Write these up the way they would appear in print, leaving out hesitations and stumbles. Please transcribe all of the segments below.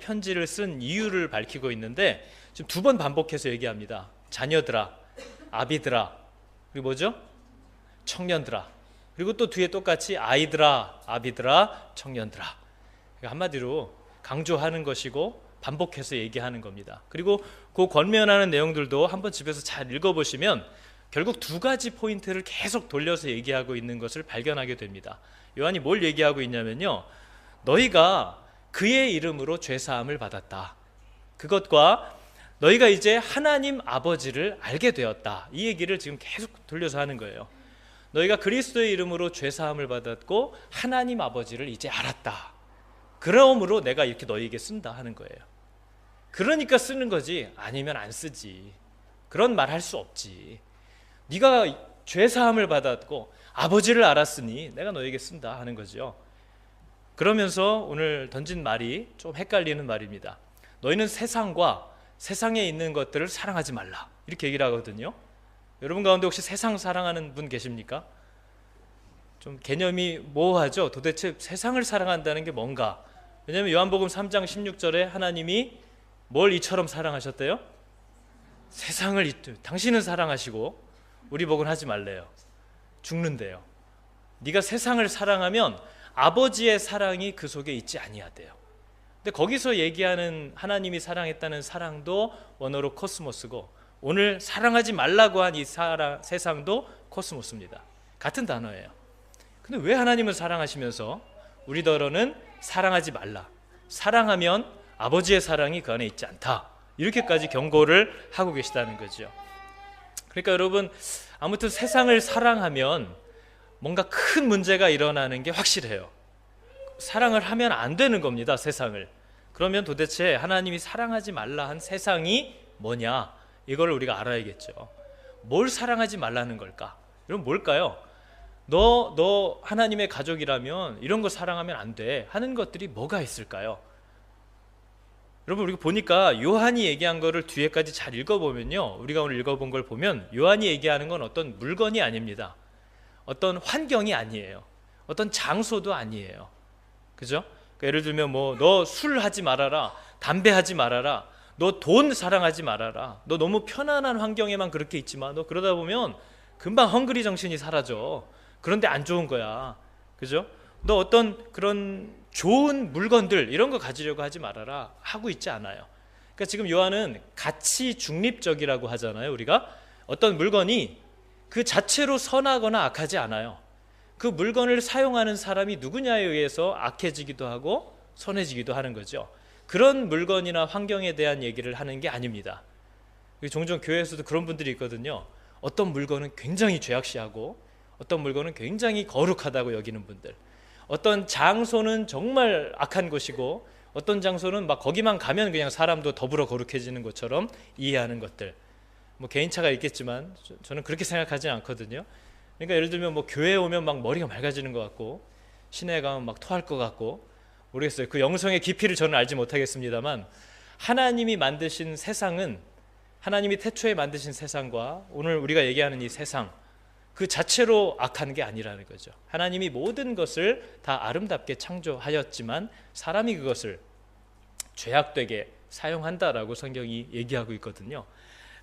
편지를 쓴 이유를 밝히고 있는데 지금 두 번 반복해서 얘기합니다. 자녀들아, 아비들아, 그리고 뭐죠? 청년들아. 그리고 또 뒤에 똑같이 아이들아, 아비들아, 청년들아. 그러니까 한마디로 강조하는 것이고 반복해서 얘기하는 겁니다. 그리고 그 권면하는 내용들도 한번 집에서 잘 읽어보시면 결국 두 가지 포인트를 계속 돌려서 얘기하고 있는 것을 발견하게 됩니다. 요한이 뭘 얘기하고 있냐면요, 너희가 그의 이름으로 죄사함을 받았다, 그것과 너희가 이제 하나님 아버지를 알게 되었다, 이 얘기를 지금 계속 돌려서 하는 거예요. 너희가 그리스도의 이름으로 죄사함을 받았고 하나님 아버지를 이제 알았다, 그러므로 내가 이렇게 너희에게 쓴다 하는 거예요. 그러니까 쓰는 거지, 아니면 안 쓰지. 그런 말 할 수 없지. 네가 죄사함을 받았고 아버지를 알았으니 내가 너에게 쓴다 하는 거죠. 그러면서 오늘 던진 말이 좀 헷갈리는 말입니다. 너희는 세상과 세상에 있는 것들을 사랑하지 말라, 이렇게 얘기를 하거든요. 여러분 가운데 혹시 세상 사랑하는 분 계십니까? 좀 개념이 모호하죠. 도대체 세상을 사랑한다는 게 뭔가? 왜냐하면 요한복음 3장 16절에 하나님이 뭘 이처럼 사랑하셨대요? 세상을 당신은 사랑하시고 우리 복은 하지 말래요. 죽는데요. 네가 세상을 사랑하면 아버지의 사랑이 그 속에 있지 아니하대요. 근데 거기서 얘기하는 하나님이 사랑했다는 사랑도 원어로 코스모스고, 오늘 사랑하지 말라고 한 이 세상도 코스모스입니다. 같은 단어예요. 근데 왜 하나님을 사랑하시면서 우리더러는 사랑하지 말라, 사랑하면 아버지의 사랑이 그 안에 있지 않다, 이렇게까지 경고를 하고 계시다는 거죠. 그러니까 여러분, 아무튼 세상을 사랑하면 뭔가 큰 문제가 일어나는 게 확실해요. 사랑을 하면 안 되는 겁니다, 세상을. 그러면 도대체 하나님이 사랑하지 말라 한 세상이 뭐냐, 이걸 우리가 알아야겠죠. 뭘 사랑하지 말라는 걸까? 여러분 뭘까요? 너 하나님의 가족이라면 이런 거 사랑하면 안 돼 하는 것들이 뭐가 있을까요? 여러분, 우리가 보니까 요한이 얘기한 거를 뒤에까지 잘 읽어보면요, 우리가 오늘 읽어본 걸 보면 요한이 얘기하는 건 어떤 물건이 아닙니다. 어떤 환경이 아니에요. 어떤 장소도 아니에요. 그죠? 그러니까 예를 들면 너 술 하지 말아라, 담배 하지 말아라, 너 돈 사랑하지 말아라, 너 너무 편안한 환경에만 그렇게 있지 마, 너 그러다 보면 금방 헝그리 정신이 사라져. 그런데 안 좋은 거야. 그죠? 너 어떤 그런 좋은 물건들 이런 거 가지려고 하지 말아라 하고 있지 않아요. 그러니까 지금 요한은 가치 중립적이라고 하잖아요. 우리가 어떤 물건이 그 자체로 선하거나 악하지 않아요. 그 물건을 사용하는 사람이 누구냐에 의해서 악해지기도 하고 선해지기도 하는 거죠. 그런 물건이나 환경에 대한 얘기를 하는 게 아닙니다. 종종 교회에서도 그런 분들이 있거든요. 어떤 물건은 굉장히 죄악시하고 어떤 물건은 굉장히 거룩하다고 여기는 분들, 어떤 장소는 정말 악한 곳이고 어떤 장소는 막 거기만 가면 그냥 사람도 더불어 거룩해지는 것처럼 이해하는 것들, 개인차가 있겠지만 저는 그렇게 생각하지는 않거든요. 그러니까 예를 들면 교회에 오면 막 머리가 맑아지는 것 같고 시내에 가면 막 토할 것 같고, 모르겠어요. 그 영성의 깊이를 저는 알지 못하겠습니다만, 하나님이 만드신 세상은, 하나님이 태초에 만드신 세상과 오늘 우리가 얘기하는 이 세상 그 자체로 악한 게 아니라는 거죠. 하나님이 모든 것을 다 아름답게 창조하였지만 사람이 그것을 죄악되게 사용한다라고 성경이 얘기하고 있거든요.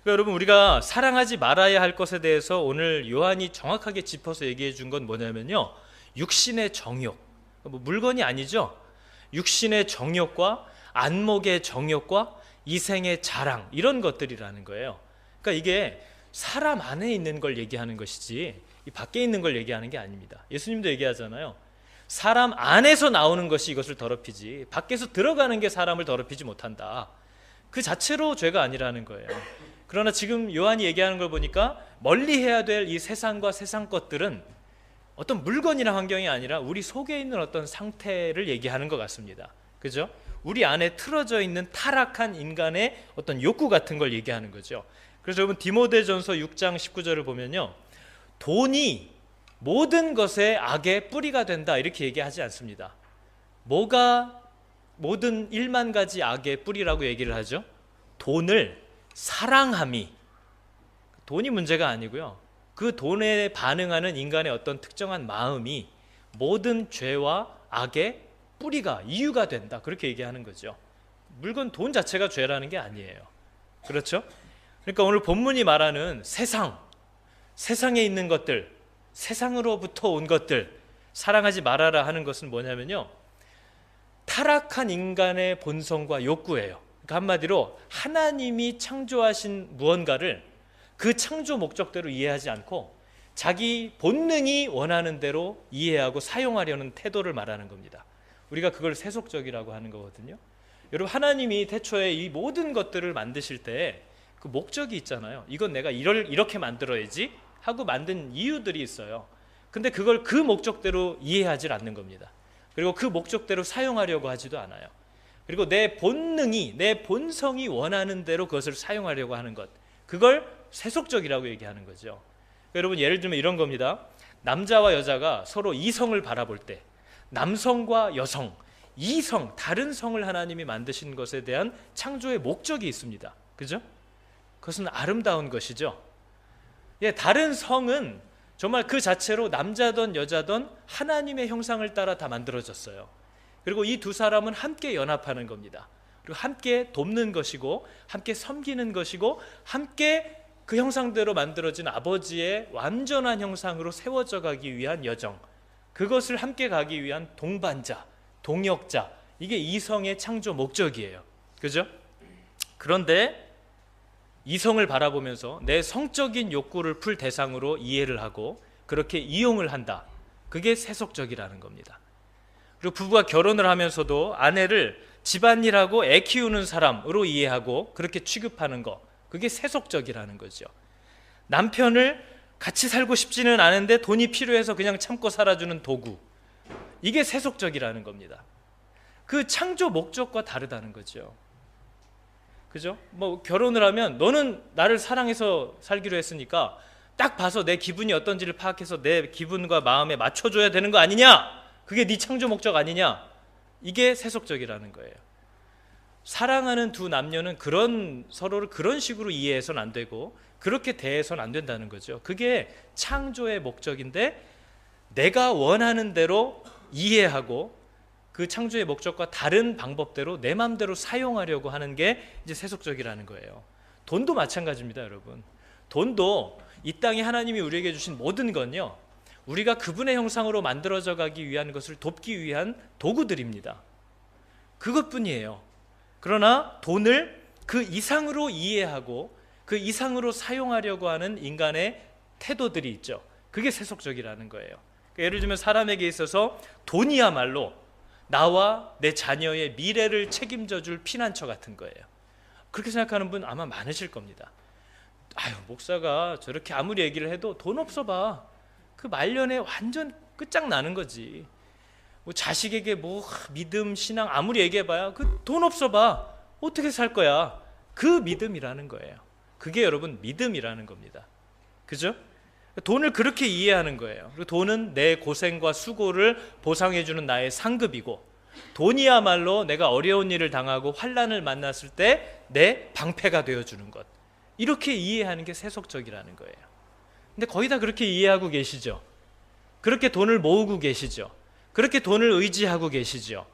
그러니까 여러분, 우리가 사랑하지 말아야 할 것에 대해서 오늘 요한이 정확하게 짚어서 얘기해 준 건 뭐냐면요, 육신의 정욕, 물건이 아니죠. 육신의 정욕과 안목의 정욕과 이생의 자랑, 이런 것들이라는 거예요. 그러니까 이게 사람 안에 있는 걸 얘기하는 것이지 이 밖에 있는 걸 얘기하는 게 아닙니다. 예수님도 얘기하잖아요. 사람 안에서 나오는 것이 이것을 더럽히지 밖에서 들어가는 게 사람을 더럽히지 못한다. 그 자체로 죄가 아니라는 거예요. 그러나 지금 요한이 얘기하는 걸 보니까 멀리해야 될 이 세상과 세상 것들은 어떤 물건이나 환경이 아니라 우리 속에 있는 어떤 상태를 얘기하는 것 같습니다. 그죠? 우리 안에 틀어져 있는 타락한 인간의 어떤 욕구 같은 걸 얘기하는 거죠. 그래서 여러분, 디모데전서 6장 19절을 보면요, 돈이 모든 것의 악의 뿌리가 된다 이렇게 얘기하지 않습니다. 뭐가 모든 1만 가지 악의 뿌리라고 얘기를 하죠? 돈을 사랑함이, 돈이 문제가 아니고요, 그 돈에 반응하는 인간의 어떤 특정한 마음이 모든 죄와 악의 뿌리가, 이유가 된다, 그렇게 얘기하는 거죠. 물건 돈 자체가 죄라는 게 아니에요. 그렇죠? 그러니까 오늘 본문이 말하는 세상에 있는 것들, 세상으로부터 온 것들 사랑하지 말아라 하는 것은 뭐냐면요, 타락한 인간의 본성과 욕구예요. 그러니까 한마디로 하나님이 창조하신 무언가를 그 창조 목적대로 이해하지 않고 자기 본능이 원하는 대로 이해하고 사용하려는 태도를 말하는 겁니다. 우리가 그걸 세속적이라고 하는 거거든요. 여러분, 하나님이 태초에 이 모든 것들을 만드실 때 그 목적이 있잖아요. 이건 내가 이렇게 만들어야지 하고 만든 이유들이 있어요. 근데 그걸 그 목적대로 이해하지 않는 겁니다. 그리고 그 목적대로 사용하려고 하지도 않아요. 그리고 내 본성이 원하는 대로 그것을 사용하려고 하는 것, 그걸 세속적이라고 얘기하는 거죠. 여러분, 예를 들면 이런 겁니다. 남자와 여자가 서로 이성을 바라볼 때 남성과 여성, 이성, 다른 성을 하나님이 만드신 것에 대한 창조의 목적이 있습니다. 그죠? 그것은 아름다운 것이죠. 예, 다른 성은 정말 그 자체로 남자든 여자든 하나님의 형상을 따라 다 만들어졌어요. 그리고 이 두 사람은 함께 연합하는 겁니다. 그리고 함께 돕는 것이고 함께 섬기는 것이고 함께 그 형상대로 만들어진 아버지의 완전한 형상으로 세워져 가기 위한 여정, 그것을 함께 가기 위한 동반자, 동역자, 이게 이성의 창조 목적이에요. 그죠? 그런데 이성을 바라보면서 내 성적인 욕구를 풀 대상으로 이해를 하고 그렇게 이용을 한다. 그게 세속적이라는 겁니다. 그리고 부부가 결혼을 하면서도 아내를 집안일하고 애 키우는 사람으로 이해하고 그렇게 취급하는 거, 그게 세속적이라는 거죠. 남편을 같이 살고 싶지는 않은데 돈이 필요해서 그냥 참고 살아주는 도구, 이게 세속적이라는 겁니다. 그 창조 목적과 다르다는 거죠. 그죠? 뭐 결혼을 하면 너는 나를 사랑해서 살기로 했으니까 딱 봐서 내 기분이 어떤지를 파악해서 내 기분과 마음에 맞춰줘야 되는 거 아니냐? 그게 네 창조 목적 아니냐? 이게 세속적이라는 거예요. 사랑하는 두 남녀는 서로를 그런 식으로 이해해서는 안 되고 그렇게 대해서는 안 된다는 거죠. 그게 창조의 목적인데 내가 원하는 대로 이해하고 그 창조의 목적과 다른 방법대로 내 마음대로 사용하려고 하는 게 이제 세속적이라는 거예요. 돈도 마찬가지입니다, 여러분. 돈도 이 땅에 하나님이 우리에게 주신 모든 건요, 우리가 그분의 형상으로 만들어져 가기 위한 것을 돕기 위한 도구들입니다. 그것뿐이에요. 그러나 돈을 그 이상으로 이해하고 그 이상으로 사용하려고 하는 인간의 태도들이 있죠. 그게 세속적이라는 거예요. 그러니까 예를 들면 사람에게 있어서 돈이야말로 나와 내 자녀의 미래를 책임져 줄 피난처 같은 거예요. 그렇게 생각하는 분 아마 많으실 겁니다. 아유, 목사가 저렇게 아무리 얘기를 해도 돈 없어 봐. 그 말년에 완전 끝장나는 거지. 뭐 자식에게 뭐 믿음, 신앙 아무리 얘기해봐야 그 돈 없어 봐. 어떻게 살 거야. 그 믿음이라는 거예요. 그게 여러분 믿음이라는 겁니다. 그죠? 돈을 그렇게 이해하는 거예요. 그리고 돈은 내 고생과 수고를 보상해주는 나의 상급이고, 돈이야말로 내가 어려운 일을 당하고 환난을 만났을 때 내 방패가 되어주는 것, 이렇게 이해하는 게 세속적이라는 거예요. 근데 거의 다 그렇게 이해하고 계시죠? 그렇게 돈을 모으고 계시죠? 그렇게 돈을 의지하고 계시죠?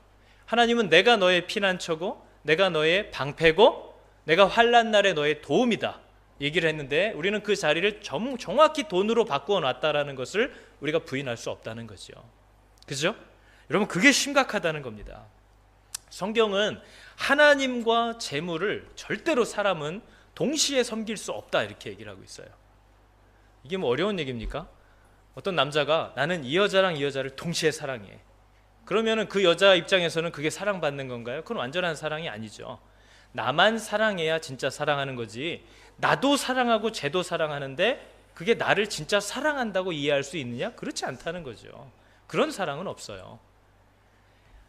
하나님은 내가 너의 피난처고 내가 너의 방패고 내가 환난 날에 너의 도움이다 얘기를 했는데, 우리는 그 자리를 정확히 돈으로 바꾸어 놨다라는 것을 우리가 부인할 수 없다는 거죠. 그죠? 여러분, 그게 심각하다는 겁니다. 성경은 하나님과 재물을 절대로 사람은 동시에 섬길 수 없다 이렇게 얘기를 하고 있어요. 이게 뭐 어려운 얘기입니까? 어떤 남자가 나는 이 여자랑 이 여자를 동시에 사랑해. 그러면은 그 여자 입장에서는 그게 사랑받는 건가요? 그건 완전한 사랑이 아니죠. 나만 사랑해야 진짜 사랑하는 거지, 나도 사랑하고 쟤도 사랑하는데 그게 나를 진짜 사랑한다고 이해할 수 있느냐? 그렇지 않다는 거죠. 그런 사랑은 없어요.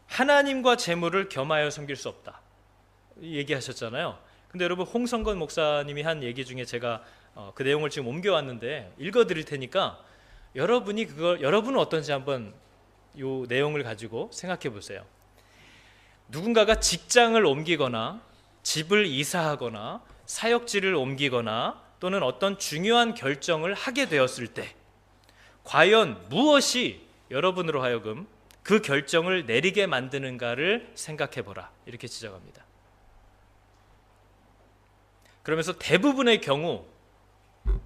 하나님과 재물을 겸하여 섬길 수 없다 얘기하셨잖아요. 근데 여러분, 홍성건 목사님이 한 얘기 중에 제가 그 내용을 지금 옮겨왔는데 읽어드릴 테니까 여러분은 어떤지 한번 이 내용을 가지고 생각해 보세요. 누군가가 직장을 옮기거나 집을 이사하거나 사역지를 옮기거나 또는 어떤 중요한 결정을 하게 되었을 때 과연 무엇이 여러분으로 하여금 그 결정을 내리게 만드는가를 생각해 보라 이렇게 지적합니다. 그러면서 대부분의 경우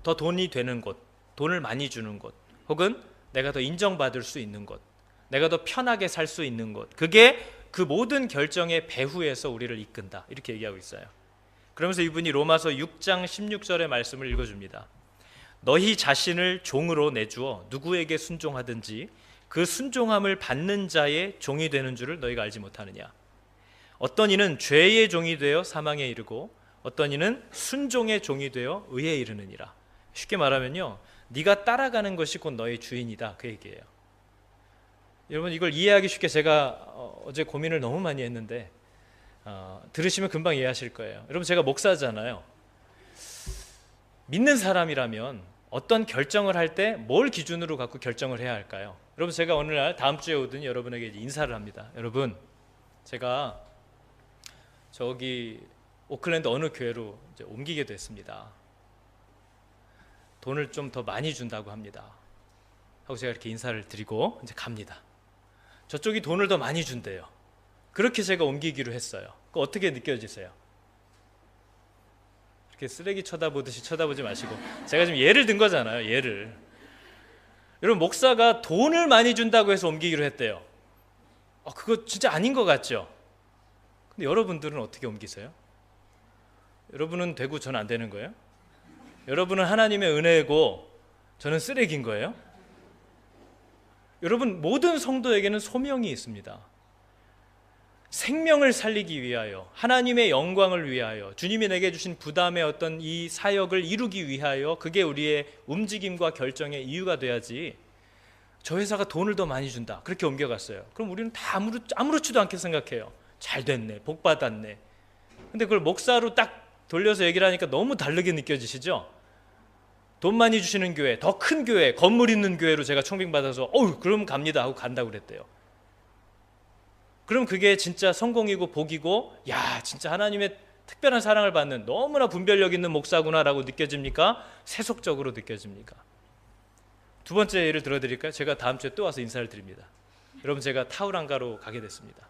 더 돈이 되는 곳, 돈을 많이 주는 곳, 혹은 내가 더 인정받을 수 있는 곳, 내가 더 편하게 살 수 있는 곳, 그게 그 모든 결정의 배후에서 우리를 이끈다, 이렇게 얘기하고 있어요. 그러면서 이분이 로마서 6장 16절의 말씀을 읽어줍니다. 너희 자신을 종으로 내주어 누구에게 순종하든지 그 순종함을 받는 자의 종이 되는 줄을 너희가 알지 못하느냐. 어떤 이는 죄의 종이 되어 사망에 이르고 어떤 이는 순종의 종이 되어 의에 이르느니라. 쉽게 말하면요, 네가 따라가는 것이 곧 너의 주인이다, 그 얘기예요. 여러분, 이걸 이해하기 쉽게 제가 어제 고민을 너무 많이 했는데 들으시면 금방 이해하실 거예요. 여러분, 제가 목사잖아요. 믿는 사람이라면 어떤 결정을 할 때 뭘 기준으로 갖고 결정을 해야 할까요? 여러분, 제가 오늘날 다음 주에 오더니 여러분에게 인사를 합니다. 여러분, 제가 저기 오클랜드 어느 교회로 이제 옮기게 됐습니다. 돈을 좀 더 많이 준다고 합니다. 하고 제가 이렇게 인사를 드리고 이제 갑니다. 저쪽이 돈을 더 많이 준대요. 그렇게 제가 옮기기로 했어요. 그거 어떻게 느껴지세요? 이렇게 쓰레기 쳐다보듯이 쳐다보지 마시고, 제가 지금 예를 든 거잖아요. 예를. 여러분, 목사가 돈을 많이 준다고 해서 옮기기로 했대요. 그거 진짜 아닌 것 같죠? 근데 여러분들은 어떻게 옮기세요? 여러분은 되고 저는 안 되는 거예요? 여러분은 하나님의 은혜고 저는 쓰레기인 거예요? 여러분, 모든 성도에게는 소명이 있습니다. 생명을 살리기 위하여, 하나님의 영광을 위하여, 주님이 내게 주신 부담의 어떤 이 사역을 이루기 위하여, 그게 우리의 움직임과 결정의 이유가 돼야지, 저 회사가 돈을 더 많이 준다, 그렇게 옮겨갔어요. 그럼 우리는 다 아무렇지도 않게 생각해요. 잘 됐네, 복 받았네. 근데 그걸 목사로 딱 돌려서 얘기를 하니까 너무 다르게 느껴지시죠? 돈 많이 주시는 교회, 더 큰 교회, 건물 있는 교회로 제가 청빙받아서 그럼 갑니다 하고 간다고 그랬대요. 그럼 그게 진짜 성공이고 복이고, 야, 진짜 하나님의 특별한 사랑을 받는 너무나 분별력 있는 목사구나라고 느껴집니까? 세속적으로 느껴집니까? 두 번째 예를 들어드릴까요? 제가 다음 주에 또 와서 인사를 드립니다. 여러분, 제가 타우랑가로 가게 됐습니다.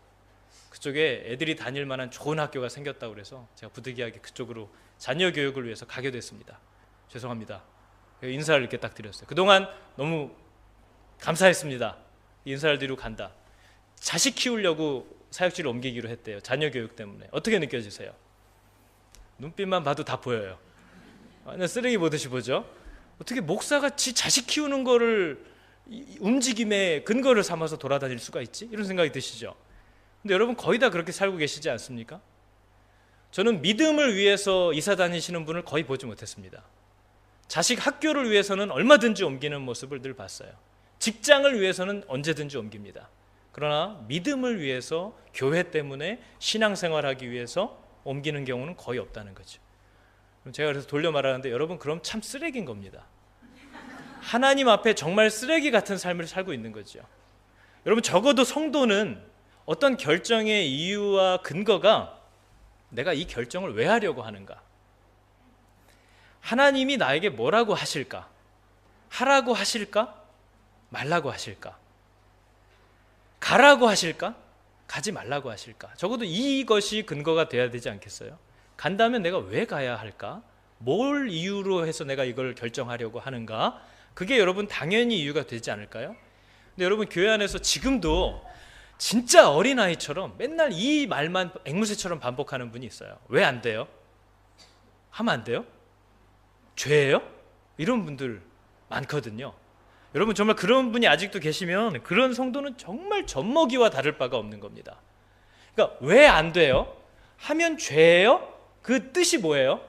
그쪽에 애들이 다닐 만한 좋은 학교가 생겼다고 그래서 제가 부득이하게 그쪽으로 자녀 교육을 위해서 가게 됐습니다. 죄송합니다. 인사를 이렇게 딱 드렸어요. 그동안 너무 감사했습니다. 인사를 드리고 간다. 자식 키우려고 사역지를 옮기기로 했대요. 자녀 교육 때문에. 어떻게 느껴지세요? 눈빛만 봐도 다 보여요. 완전 쓰레기 보듯이 보죠. 어떻게 목사가 지 자식 키우는 거를 움직임의 근거를 삼아서 돌아다닐 수가 있지? 이런 생각이 드시죠? 근데 여러분, 거의 다 그렇게 살고 계시지 않습니까? 저는 믿음을 위해서 이사 다니시는 분을 거의 보지 못했습니다. 자식 학교를 위해서는 얼마든지 옮기는 모습을 늘 봤어요. 직장을 위해서는 언제든지 옮깁니다. 그러나 믿음을 위해서, 교회 때문에 신앙생활하기 위해서 옮기는 경우는 거의 없다는 거죠. 제가 그래서 돌려 말하는데, 여러분, 그럼 참 쓰레기인 겁니다. 하나님 앞에 정말 쓰레기 같은 삶을 살고 있는 거죠. 여러분, 적어도 성도는 어떤 결정의 이유와 근거가 내가 이 결정을 왜 하려고 하는가, 하나님이 나에게 뭐라고 하실까, 하라고 하실까, 말라고 하실까, 가라고 하실까, 가지 말라고 하실까. 적어도 이것이 근거가 돼야 되지 않겠어요? 간다면 내가 왜 가야 할까, 뭘 이유로 해서 내가 이걸 결정하려고 하는가, 그게 여러분 당연히 이유가 되지 않을까요? 근데 여러분, 교회 안에서 지금도 진짜 어린아이처럼 맨날 이 말만 앵무새처럼 반복하는 분이 있어요. 왜 안 돼요? 하면 안 돼요? 죄예요? 이런 분들 많거든요. 여러분, 정말 그런 분이 아직도 계시면 그런 성도는 정말 젖먹이와 다를 바가 없는 겁니다. 그러니까 왜 안 돼요? 하면 죄예요? 그 뜻이 뭐예요?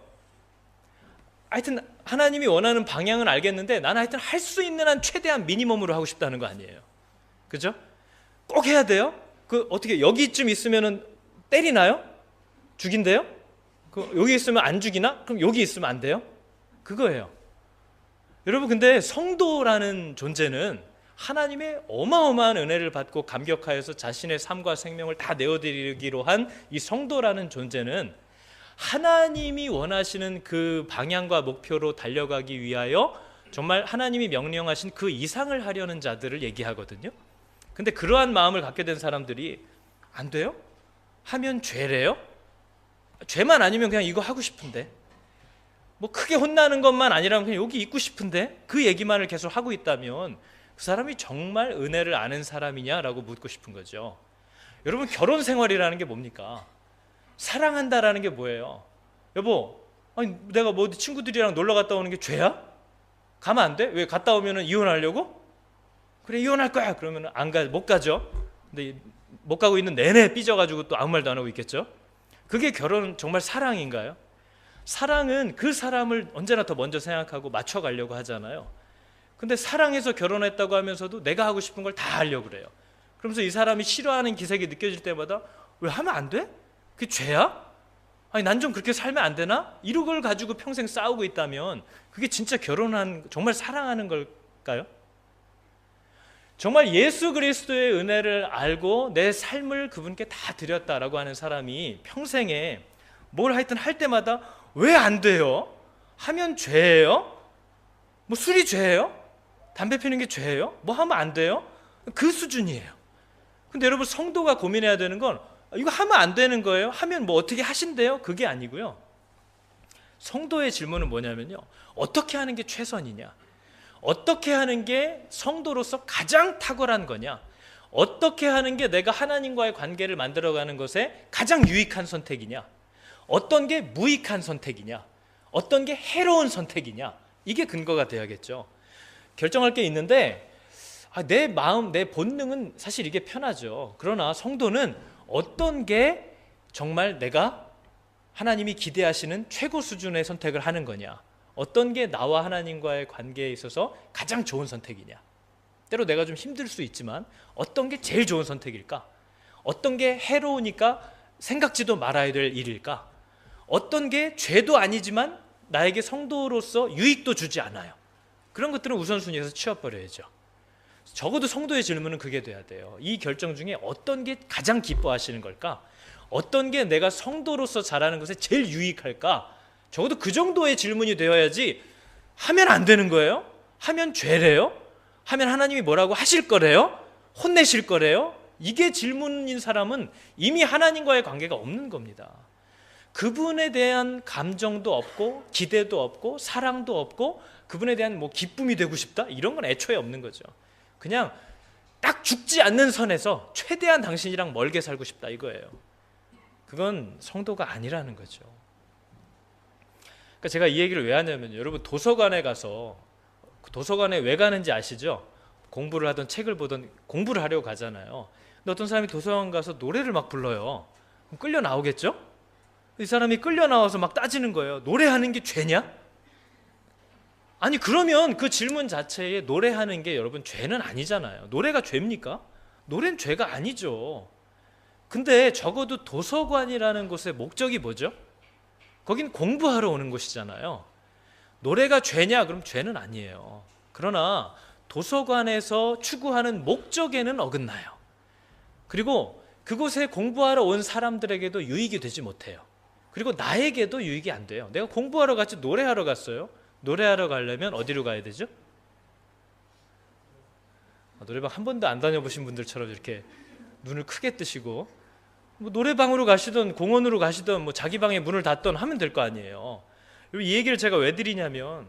하여튼 하나님이 원하는 방향은 알겠는데 나는 하여튼 할 수 있는 한 최대한 미니멈으로 하고 싶다는 거 아니에요. 그죠? 꼭 해야 돼요? 그 어떻게 여기쯤 있으면은 때리나요? 죽인대요? 여기 있으면 안 죽이나? 그럼 여기 있으면 안 돼요? 그거예요. 여러분, 근데 성도라는 존재는 하나님의 어마어마한 은혜를 받고 감격하여서 자신의 삶과 생명을 다 내어드리기로 한 이 성도라는 존재는 하나님이 원하시는 그 방향과 목표로 달려가기 위하여 정말 하나님이 명령하신 그 이상을 하려는 자들을 얘기하거든요. 근데 그러한 마음을 갖게 된 사람들이 안 돼요? 하면 죄래요? 죄만 아니면 그냥 이거 하고 싶은데, 뭐 크게 혼나는 것만 아니라면 그냥 여기 있고 싶은데 그 얘기만을 계속 하고 있다면 그 사람이 정말 은혜를 아는 사람이냐라고 묻고 싶은 거죠. 여러분, 결혼 생활이라는 게 뭡니까? 사랑한다라는 게 뭐예요? 여보, 아니 내가 뭐 어디 친구들이랑 놀러 갔다 오는 게 죄야? 가면 안 돼? 왜 갔다 오면은 이혼하려고? 그래, 이혼할 거야. 그러면 못 가죠. 근데 못 가고 있는 내내 삐져가지고 또 아무 말도 안 하고 있겠죠. 그게 결혼은 정말 사랑인가요? 사랑은 그 사람을 언제나 더 먼저 생각하고 맞춰가려고 하잖아요. 근데 사랑해서 결혼했다고 하면서도 내가 하고 싶은 걸 다 하려고 그래요. 그러면서 이 사람이 싫어하는 기색이 느껴질 때마다 왜 하면 안 돼? 그게 죄야? 아니 난 좀 그렇게 살면 안 되나? 이런 걸 가지고 평생 싸우고 있다면 그게 진짜 결혼한, 정말 사랑하는 걸까요? 정말 예수 그리스도의 은혜를 알고 내 삶을 그분께 다 드렸다라고 하는 사람이 평생에 뭘 하여튼 할 때마다 왜 안 돼요? 하면 죄예요? 뭐 술이 죄예요? 담배 피우는 게 죄예요? 뭐 하면 안 돼요? 그 수준이에요. 근데 여러분, 성도가 고민해야 되는 건 이거 하면 안 되는 거예요? 하면 뭐 어떻게 하신대요? 그게 아니고요. 성도의 질문은 뭐냐면요, 어떻게 하는 게 최선이냐? 어떻게 하는 게 성도로서 가장 탁월한 거냐? 어떻게 하는 게 내가 하나님과의 관계를 만들어가는 것에 가장 유익한 선택이냐? 어떤 게 무익한 선택이냐? 어떤 게 해로운 선택이냐? 이게 근거가 돼야겠죠. 결정할 게 있는데 내 마음, 내 본능은 사실 이게 편하죠. 그러나 성도는 어떤 게 정말 내가 하나님이 기대하시는 최고 수준의 선택을 하는 거냐? 어떤 게 나와 하나님과의 관계에 있어서 가장 좋은 선택이냐? 때로 내가 좀 힘들 수 있지만 어떤 게 제일 좋은 선택일까? 어떤 게 해로우니까 생각지도 말아야 될 일일까? 어떤 게 죄도 아니지만 나에게 성도로서 유익도 주지 않아요. 그런 것들은 우선순위에서 치워버려야죠. 적어도 성도의 질문은 그게 돼야 돼요. 이 결정 중에 어떤 게 가장 기뻐하시는 걸까? 어떤 게 내가 성도로서 잘하는 것에 제일 유익할까? 적어도 그 정도의 질문이 되어야지, 하면 안 되는 거예요? 하면 죄래요? 하면 하나님이 뭐라고 하실 거래요? 혼내실 거래요? 이게 질문인 사람은 이미 하나님과의 관계가 없는 겁니다. 그분에 대한 감정도 없고 기대도 없고 사랑도 없고 그분에 대한 뭐 기쁨이 되고 싶다? 이런 건 애초에 없는 거죠. 그냥 딱 죽지 않는 선에서 최대한 당신이랑 멀게 살고 싶다 이거예요. 그건 성도가 아니라는 거죠. 그러니까 제가 이 얘기를 왜 하냐면, 여러분 도서관에 가서, 도서관에 왜 가는지 아시죠? 공부를 하던 책을 보던, 공부를 하려고 가잖아요. 근데 어떤 사람이 도서관 가서 노래를 막 불러요. 그럼 끌려 나오겠죠? 이 사람이 끌려 나와서 막 따지는 거예요. 노래하는 게 죄냐? 아니 그러면 그 질문 자체에 노래하는 게 여러분 죄는 아니잖아요. 노래가 죄입니까? 노래는 죄가 아니죠. 근데 적어도 도서관이라는 곳의 목적이 뭐죠? 거긴 공부하러 오는 곳이잖아요. 노래가 죄냐? 그럼 죄는 아니에요. 그러나 도서관에서 추구하는 목적에는 어긋나요. 그리고 그곳에 공부하러 온 사람들에게도 유익이 되지 못해요. 그리고 나에게도 유익이 안 돼요. 내가 공부하러 갔지 노래하러 갔어요. 노래하러 가려면 어디로 가야 되죠? 노래방 한 번도 안 다녀보신 분들처럼 이렇게 눈을 크게 뜨시고, 뭐 노래방으로 가시던 공원으로 가시던 뭐 자기 방에 문을 닫던 하면 될 거 아니에요. 이 얘기를 제가 왜 드리냐면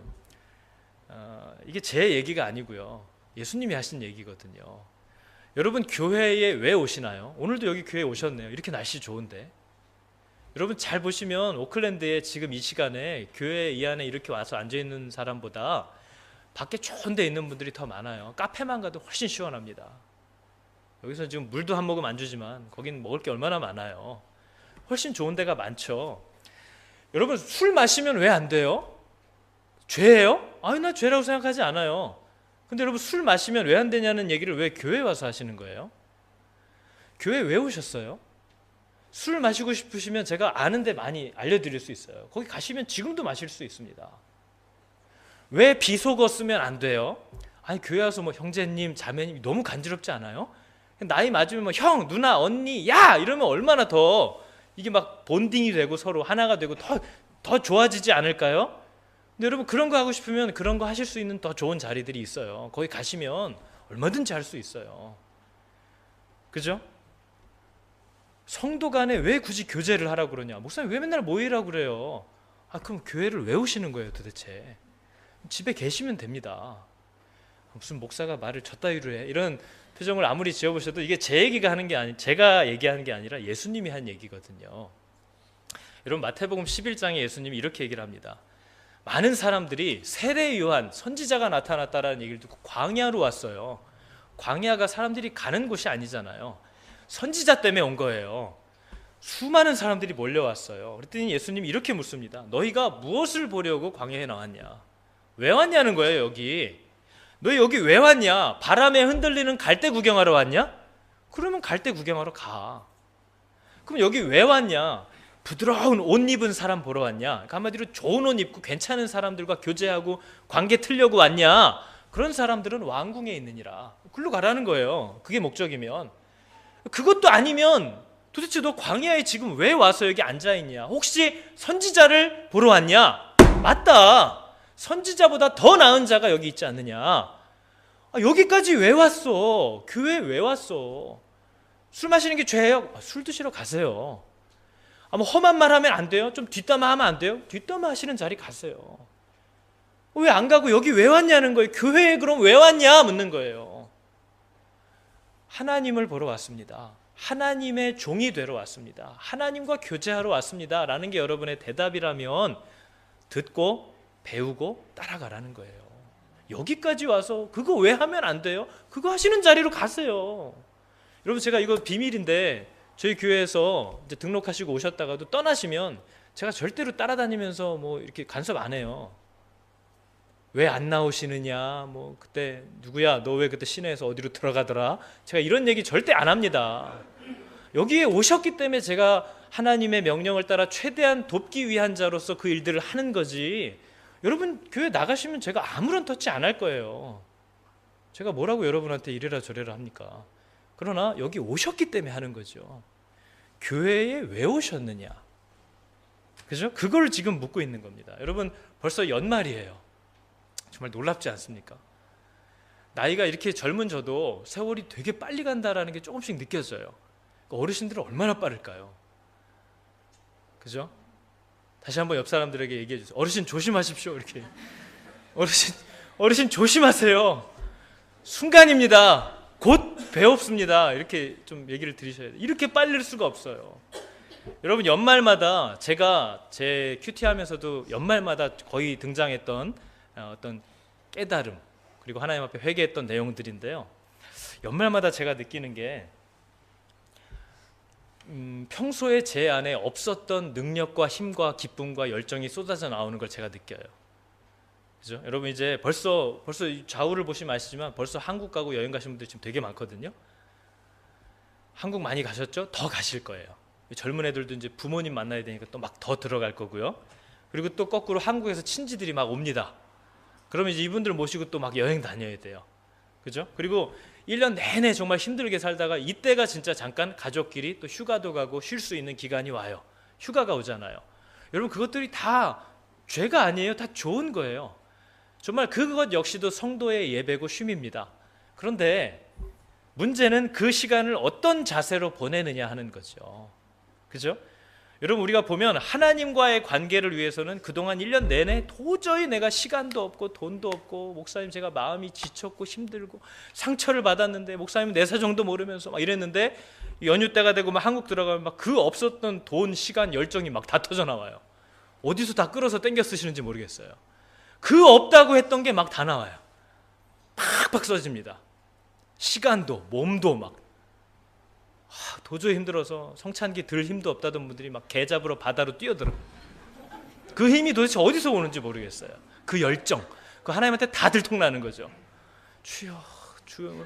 이게 제 얘기가 아니고요, 예수님이 하신 얘기거든요. 여러분 교회에 왜 오시나요? 오늘도 여기 교회에 오셨네요. 이렇게 날씨 좋은데. 여러분 잘 보시면 오클랜드에 지금 이 시간에 교회 이 안에 이렇게 와서 앉아있는 사람보다 밖에 좋은 데 있는 분들이 더 많아요. 카페만 가도 훨씬 시원합니다. 여기서 지금 물도 한 모금 안 주지만 거긴 먹을 게 얼마나 많아요. 훨씬 좋은 데가 많죠. 여러분 술 마시면 왜 안 돼요? 죄예요? 아니 나 죄라고 생각하지 않아요. 근데 여러분 술 마시면 왜 안 되냐는 얘기를 왜 교회에 와서 하시는 거예요? 교회에 왜 오셨어요? 술 마시고 싶으시면 제가 아는 데 많이 알려드릴 수 있어요. 거기 가시면 지금도 마실 수 있습니다. 왜 비속어 쓰면 안 돼요? 아니 교회 와서 뭐 형제님, 자매님 너무 간지럽지 않아요? 나이 맞으면 뭐 형, 누나, 언니, 야 이러면 얼마나 더 이게 막 본딩이 되고 서로 하나가 되고 더 좋아지지 않을까요? 근데 여러분 그런 거 하고 싶으면 그런 거 하실 수 있는 더 좋은 자리들이 있어요. 거기 가시면 얼마든지 할 수 있어요. 그죠? 성도 간에 왜 굳이 교제를 하라고 그러냐? 목사님 왜 맨날 모이라고 그래요? 그럼 교회를 왜 오시는 거예요 도대체? 집에 계시면 됩니다. 무슨 목사가 말을 저따위로 해, 이런 표정을 아무리 지어보셔도 이게 제 얘기가 하는 게 제가 얘기하는 게 아니라 예수님이 한 얘기거든요. 여러분 마태복음 11장에 예수님이 이렇게 얘기를 합니다. 많은 사람들이 세례 요한 선지자가 나타났다라는 얘기를 듣고 광야로 왔어요. 광야가 사람들이 가는 곳이 아니잖아요. 선지자 때문에 온 거예요. 수많은 사람들이 몰려왔어요. 그랬더니 예수님이 이렇게 묻습니다. 너희가 무엇을 보려고 광야에 나왔냐? 왜 왔냐는 거예요. 여기 너희 여기 왜 왔냐? 바람에 흔들리는 갈대 구경하러 왔냐? 그러면 갈대 구경하러 가. 그럼 여기 왜 왔냐? 부드러운 옷 입은 사람 보러 왔냐? 그러니까 한마디로 좋은 옷 입고 괜찮은 사람들과 교제하고 관계 틀려고 왔냐? 그런 사람들은 왕궁에 있느니라. 글로 가라는 거예요. 그게 목적이면. 그것도 아니면 도대체 너 광야에 지금 왜 와서 여기 앉아있냐? 혹시 선지자를 보러 왔냐? 맞다. 선지자보다 더 나은 자가 여기 있지 않느냐? 여기까지 왜 왔어? 교회 왜 왔어? 술 마시는 게 죄예요? 술 드시러 가세요. 뭐 험한 말 하면 안 돼요? 좀 뒷담화 하면 안 돼요? 뒷담화 하시는 자리 가세요. 왜 안 가고 여기 왜 왔냐는 거예요. 교회에 그럼 왜 왔냐 묻는 거예요. 하나님을 보러 왔습니다. 하나님의 종이 되러 왔습니다. 하나님과 교제하러 왔습니다 라는 게 여러분의 대답이라면 듣고 배우고 따라가라는 거예요. 여기까지 와서 그거 왜 하면 안 돼요? 그거 하시는 자리로 가세요. 여러분 제가 이거 비밀인데 저희 교회에서 이제 등록하시고 오셨다가도 떠나시면 제가 절대로 따라다니면서 뭐 이렇게 간섭 안 해요. 왜 안 나오시느냐, 뭐 그때 누구야, 너 왜 그때 시내에서 어디로 들어가더라, 제가 이런 얘기 절대 안 합니다. 여기에 오셨기 때문에 제가 하나님의 명령을 따라 최대한 돕기 위한 자로서 그 일들을 하는 거지. 여러분 교회 나가시면 제가 아무런 터치 안 할 거예요. 제가 뭐라고 여러분한테 이래라 저래라 합니까? 그러나 여기 오셨기 때문에 하는 거죠. 교회에 왜 오셨느냐, 그죠? 그걸 지금 묻고 있는 겁니다. 여러분 벌써 연말이에요. 정말 놀랍지 않습니까? 나이가 이렇게 젊은 저도 세월이 되게 빨리 간다라는 게 조금씩 느껴져요. 어르신들은 얼마나 빠를까요? 그죠? 다시 한번 옆 사람들에게 얘기해 주세요. 어르신 조심하십시오. 이렇게. 어르신 조심하세요. 순간입니다. 곧 배없습니다. 이렇게 좀 얘기를 드리셔야 돼요. 이렇게 빨릴 수가 없어요. 여러분 연말마다 제가 제 큐티 하면서도 연말마다 거의 등장했던 어떤 깨달음, 그리고 하나님 앞에 회개했던 내용들인데요. 연말마다 제가 느끼는 게 평소에 제 안에 없었던 능력과 힘과 기쁨과 열정이 쏟아져 나오는 걸 제가 느껴요. 그죠? 여러분 이제 벌써 좌우를 보시면 아시지만 벌써 한국 가고 여행 가신 분들 지금 되게 많거든요. 한국 많이 가셨죠? 더 가실 거예요. 젊은 애들도 이제 부모님 만나야 되니까 또 막 더 들어갈 거고요. 그리고 또 거꾸로 한국에서 친지들이 막 옵니다. 그러면 이제 이분들 모시고 또 막 여행 다녀야 돼요. 그죠? 그리고 1년 내내 정말 힘들게 살다가 이때가 진짜 잠깐 가족끼리 또 휴가도 가고 쉴 수 있는 기간이 와요. 휴가가 오잖아요. 여러분 그것들이 다 죄가 아니에요. 다 좋은 거예요. 정말 그것 역시도 성도의 예배고 쉼입니다. 그런데 문제는 그 시간을 어떤 자세로 보내느냐 하는 거죠. 그죠? 여러분 우리가 보면 하나님과의 관계를 위해서는 그동안 1년 내내 도저히 내가 시간도 없고 돈도 없고, 목사님 제가 마음이 지쳤고 힘들고 상처를 받았는데, 목사님 내 사정도 모르면서 막 이랬는데, 연휴 때가 되고 막 한국 들어가면 막 그 없었던 돈, 시간, 열정이 막 다 터져 나와요. 어디서 다 끌어서 땡겨 쓰시는지 모르겠어요. 그 없다고 했던 게 막 다 나와요. 팍팍 써집니다. 시간도 몸도 막 도저히 힘들어서 성찬기 들 힘도 없다던 분들이 막 개 잡으러 바다로 뛰어들어. 그 힘이 도대체 어디서 오는지 모르겠어요. 그 열정, 그 하나님한테 다 들통나는 거죠. 주여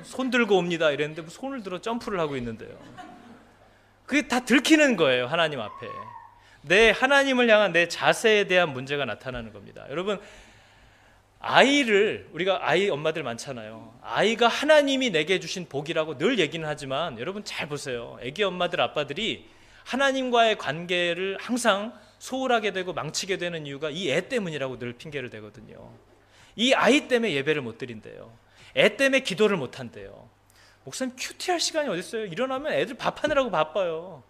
손 들고 옵니다 이랬는데 손을 들어 점프를 하고 있는데요. 그게 다 들키는 거예요. 하나님 앞에 내 하나님을 향한 내 자세에 대한 문제가 나타나는 겁니다. 여러분 우리가 아이 엄마들 많잖아요. 아이가 하나님이 내게 주신 복이라고 늘 얘기는 하지만 여러분 잘 보세요. 애기 엄마들 아빠들이 하나님과의 관계를 항상 소홀하게 되고 망치게 되는 이유가 이 애 때문이라고 늘 핑계를 대거든요. 이 아이 때문에 예배를 못 드린대요. 애 때문에 기도를 못 한대요. 목사님 큐티할 시간이 어디 있어요? 일어나면 애들 밥하느라고 바빠요.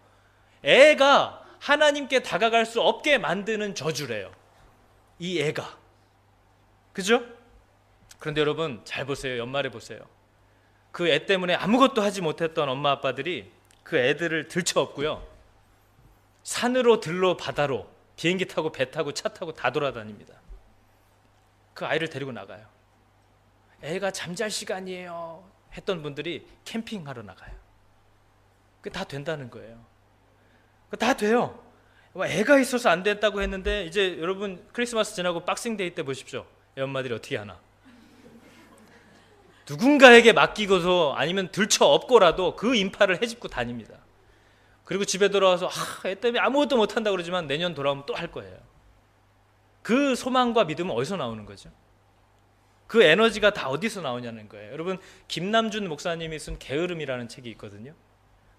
애가 하나님께 다가갈 수 없게 만드는 저주래요. 이 애가. 그죠? 그런데 여러분 잘 보세요. 연말에 보세요. 그 애 때문에 아무것도 하지 못했던 엄마 아빠들이 그 애들을 들쳐업고요, 산으로 들로 바다로 비행기 타고 배 타고 차 타고 다 돌아다닙니다. 그 아이를 데리고 나가요. 애가 잠잘 시간이에요 했던 분들이 캠핑하러 나가요. 그게 다 된다는 거예요. 다 돼요. 애가 있어서 안 됐다고 했는데 이제 여러분 크리스마스 지나고 박싱데이 때 보십시오. 애 엄마들이 어떻게 하나. 누군가에게 맡기고서 아니면 들쳐업고라도 그 인파를 헤집고 다닙니다. 그리고 집에 돌아와서 애 때문에 아무것도 못한다고 그러지만 내년 돌아오면 또 할 거예요. 그 소망과 믿음은 어디서 나오는 거죠? 그 에너지가 다 어디서 나오냐는 거예요. 여러분 김남준 목사님이 쓴 게으름이라는 책이 있거든요.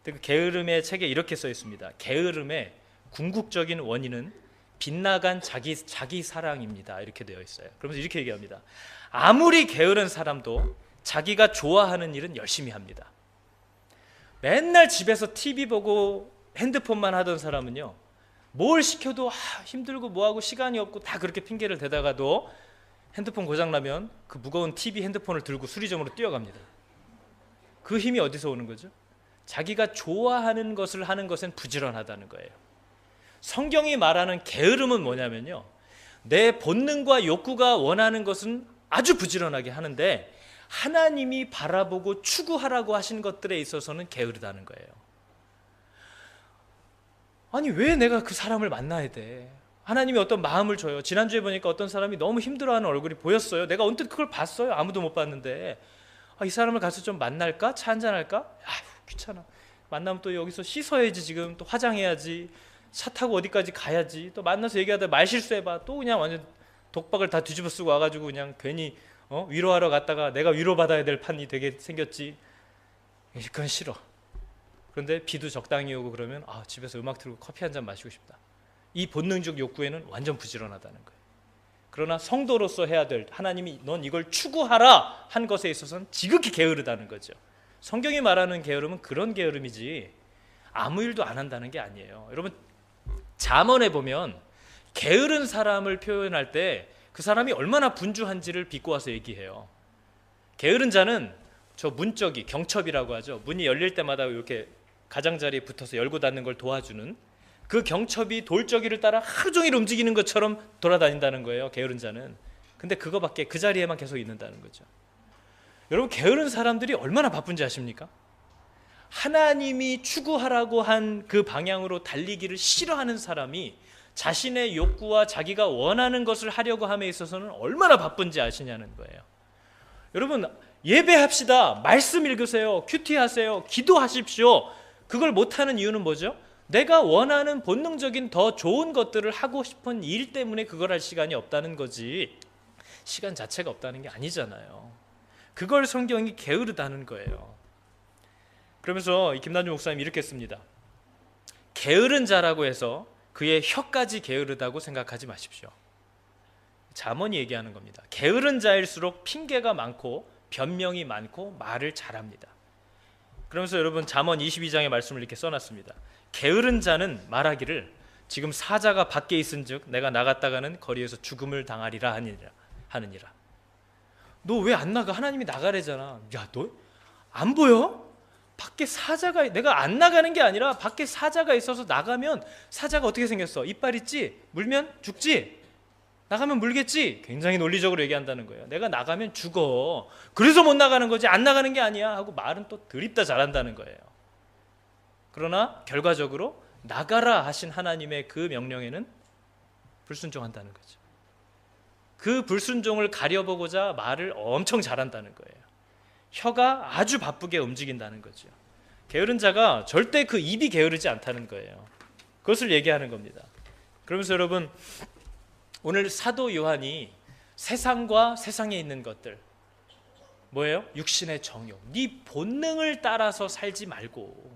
그 게으름의 책에 이렇게 써 있습니다. 게으름의 궁극적인 원인은 빗나간 자기 사랑입니다. 이렇게 되어 있어요. 그러면서 이렇게 얘기합니다. 아무리 게으른 사람도 자기가 좋아하는 일은 열심히 합니다. 맨날 집에서 TV 보고 핸드폰만 하던 사람은요, 뭘 시켜도 힘들고 뭐하고 시간이 없고 다 그렇게 핑계를 대다가도 핸드폰 고장나면 그 무거운 TV 핸드폰을 들고 수리점으로 뛰어갑니다. 그 힘이 어디서 오는 거죠? 자기가 좋아하는 것을 하는 것은 부지런하다는 거예요. 성경이 말하는 게으름은 뭐냐면요, 내 본능과 욕구가 원하는 것은 아주 부지런하게 하는데 하나님이 바라보고 추구하라고 하신 것들에 있어서는 게으르다는 거예요. 아니 왜 내가 그 사람을 만나야 돼? 하나님이 어떤 마음을 줘요. 지난주에 보니까 어떤 사람이 너무 힘들어하는 얼굴이 보였어요. 내가 언뜻 그걸 봤어요. 아무도 못 봤는데 이 사람을 가서 좀 만날까? 차 한잔 할까? 귀찮아. 만나면 또 여기서 씻어야지, 지금 또 화장해야지, 차 타고 어디까지 가야지, 또 만나서 얘기하다 말 실수해봐, 또 그냥 완전 독박을 다 뒤집어 쓰고 와가지고 그냥 괜히 위로하러 갔다가 내가 위로받아야 될 판이 되게 생겼지. 그건 싫어. 그런데 비도 적당히 오고 그러면 집에서 음악 틀고 커피 한 잔 마시고 싶다. 이 본능적 욕구에는 완전 부지런하다는 거예요. 그러나 성도로서 해야 될, 하나님이 넌 이걸 추구하라 한 것에 있어서는 지극히 게으르다는 거죠. 성경이 말하는 게으름은 그런 게으름이지 아무 일도 안 한다는 게 아니에요. 여러분 잠언에 보면 게으른 사람을 표현할 때 그 사람이 얼마나 분주한지를 비꼬 와서 얘기해요. 게으른 자는 저 문짝이, 경첩이라고 하죠. 문이 열릴 때마다 이렇게 가장자리에 붙어서 열고 닫는 걸 도와주는 그 경첩이 돌저기를 따라 하루 종일 움직이는 것처럼 돌아다닌다는 거예요. 게으른 자는. 근데 그거밖에, 그 자리에만 계속 있는다는 거죠. 여러분 게으른 사람들이 얼마나 바쁜지 아십니까? 하나님이 추구하라고 한 그 방향으로 달리기를 싫어하는 사람이 자신의 욕구와 자기가 원하는 것을 하려고 함에 있어서는 얼마나 바쁜지 아시냐는 거예요. 여러분 예배합시다, 말씀 읽으세요, 큐티하세요, 기도하십시오. 그걸 못하는 이유는 뭐죠? 내가 원하는 본능적인 더 좋은 것들을 하고 싶은 일 때문에 그걸 할 시간이 없다는 거지 시간 자체가 없다는 게 아니잖아요. 그걸 성경이 게으르다는 거예요. 그러면서 김남준 목사님이 이렇게 씁니다. 게으른 자라고 해서 그의 혀까지 게으르다고 생각하지 마십시오. 잠언이 얘기하는 겁니다. 게으른 자일수록 핑계가 많고 변명이 많고 말을 잘합니다. 그러면서 여러분 잠언 22장의 말씀을 이렇게 써놨습니다. 게으른 자는 말하기를 지금 사자가 밖에 있은즉 내가 나갔다가는 거리에서 죽음을 당하리라 하느니라. 너 왜 안 나가? 하나님이 나가래잖아. 야, 너 안 보여? 밖에 사자가, 내가 안 나가는 게 아니라 밖에 사자가 있어서 나가면 사자가 어떻게 생겼어? 이빨 있지? 물면 죽지? 나가면 물겠지? 굉장히 논리적으로 얘기한다는 거예요. 내가 나가면 죽어. 그래서 못 나가는 거지 안 나가는 게 아니야 하고 말은 또 드립다 잘한다는 거예요. 그러나 결과적으로 나가라 하신 하나님의 그 명령에는 불순종한다는 거죠. 그 불순종을 가려보고자 말을 엄청 잘한다는 거예요. 혀가 아주 바쁘게 움직인다는 거죠. 게으른 자가 절대 그 입이 게으르지 않다는 거예요. 그것을 얘기하는 겁니다. 그러면서 여러분 오늘 사도 요한이 세상과 세상에 있는 것들 뭐예요? 육신의 정욕, 네 본능을 따라서 살지 말고,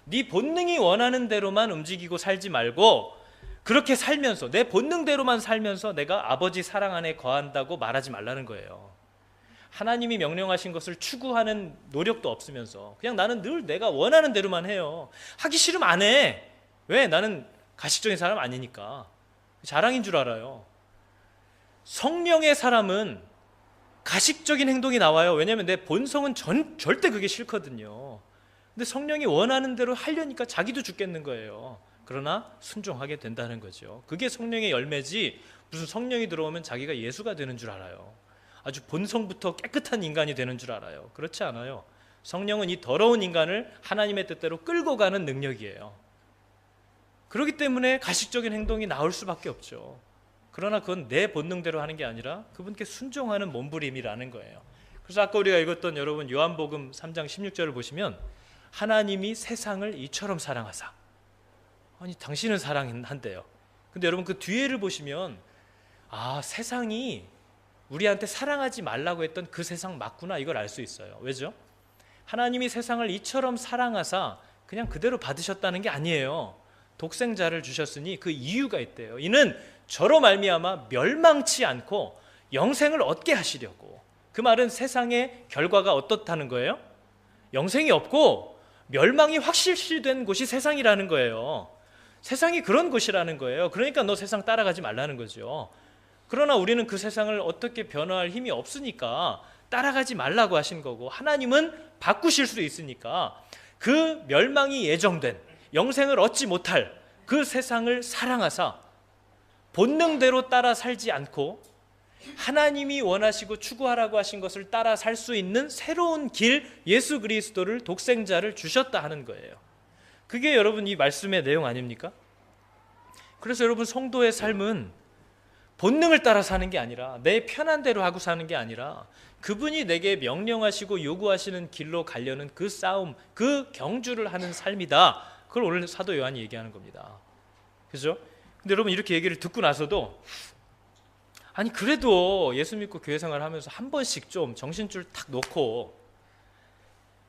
네 본능이 원하는 대로만 움직이고 살지 말고, 그렇게 살면서 내 본능대로만 살면서 내가 아버지 사랑 안에 거한다고 말하지 말라는 거예요. 하나님이 명령하신 것을 추구하는 노력도 없으면서 그냥 나는 늘 내가 원하는 대로만 해요. 하기 싫으면 안 해. 왜? 나는 가식적인 사람 아니니까. 자랑인 줄 알아요. 성령의 사람은 가식적인 행동이 나와요. 왜냐하면 내 본성은 절대 그게 싫거든요. 근데 성령이 원하는 대로 하려니까 자기도 죽겠는 거예요. 그러나 순종하게 된다는 거죠. 그게 성령의 열매지, 무슨 성령이 들어오면 자기가 예수가 되는 줄 알아요. 아주 본성부터 깨끗한 인간이 되는 줄 알아요. 그렇지 않아요. 성령은 이 더러운 인간을 하나님의 뜻대로 끌고 가는 능력이에요. 그렇기 때문에 가식적인 행동이 나올 수밖에 없죠. 그러나 그건 내 본능대로 하는 게 아니라 그분께 순종하는 몸부림이라는 거예요. 그래서 아까 우리가 읽었던 여러분 요한복음 3장 16절을 보시면 하나님이 세상을 이처럼 사랑하사, 아니 당신은 사랑한대요. 근데 여러분 그 뒤에를 보시면 세상이 우리한테 사랑하지 말라고 했던 그 세상 맞구나, 이걸 알 수 있어요. 왜죠? 하나님이 세상을 이처럼 사랑하사 그냥 그대로 받으셨다는 게 아니에요. 독생자를 주셨으니 그 이유가 있대요. 이는 저로 말미암아 멸망치 않고 영생을 얻게 하시려고. 그 말은 세상의 결과가 어떻다는 거예요? 영생이 없고 멸망이 확실시된 곳이 세상이라는 거예요. 세상이 그런 곳이라는 거예요. 그러니까 너 세상 따라가지 말라는 거죠. 그러나 우리는 그 세상을 어떻게 변화할 힘이 없으니까 따라가지 말라고 하신 거고, 하나님은 바꾸실 수 있으니까 그 멸망이 예정된 영생을 얻지 못할 그 세상을 사랑하사 본능대로 따라 살지 않고 하나님이 원하시고 추구하라고 하신 것을 따라 살 수 있는 새로운 길, 예수 그리스도를, 독생자를 주셨다 하는 거예요. 그게 여러분 이 말씀의 내용 아닙니까? 그래서 여러분 성도의 삶은 본능을 따라 사는 게 아니라, 내 편한 대로 하고 사는 게 아니라 그분이 내게 명령하시고 요구하시는 길로 가려는 그 싸움, 그 경주를 하는 삶이다. 그걸 오늘 사도 요한이 얘기하는 겁니다. 그죠? 근데 여러분 이렇게 얘기를 듣고 나서도 아니 그래도 예수 믿고 교회 생활하면서 한 번씩 좀 정신줄 탁 놓고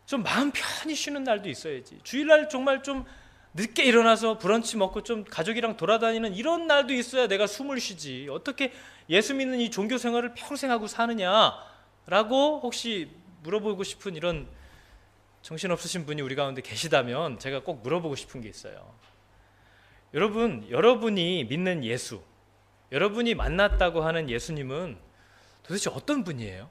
좀 마음 편히 쉬는 날도 있어야지. 주일날 정말 좀 늦게 일어나서 브런치 먹고 좀 가족이랑 돌아다니는 이런 날도 있어야 내가 숨을 쉬지. 어떻게 예수 믿는 이 종교 생활을 평생 하고 사느냐라고 혹시 물어보고 싶은 이런 정신없으신 분이 우리 가운데 계시다면 제가 꼭 물어보고 싶은 게 있어요. 여러분이 믿는 예수, 여러분이 만났다고 하는 예수님은 도대체 어떤 분이에요?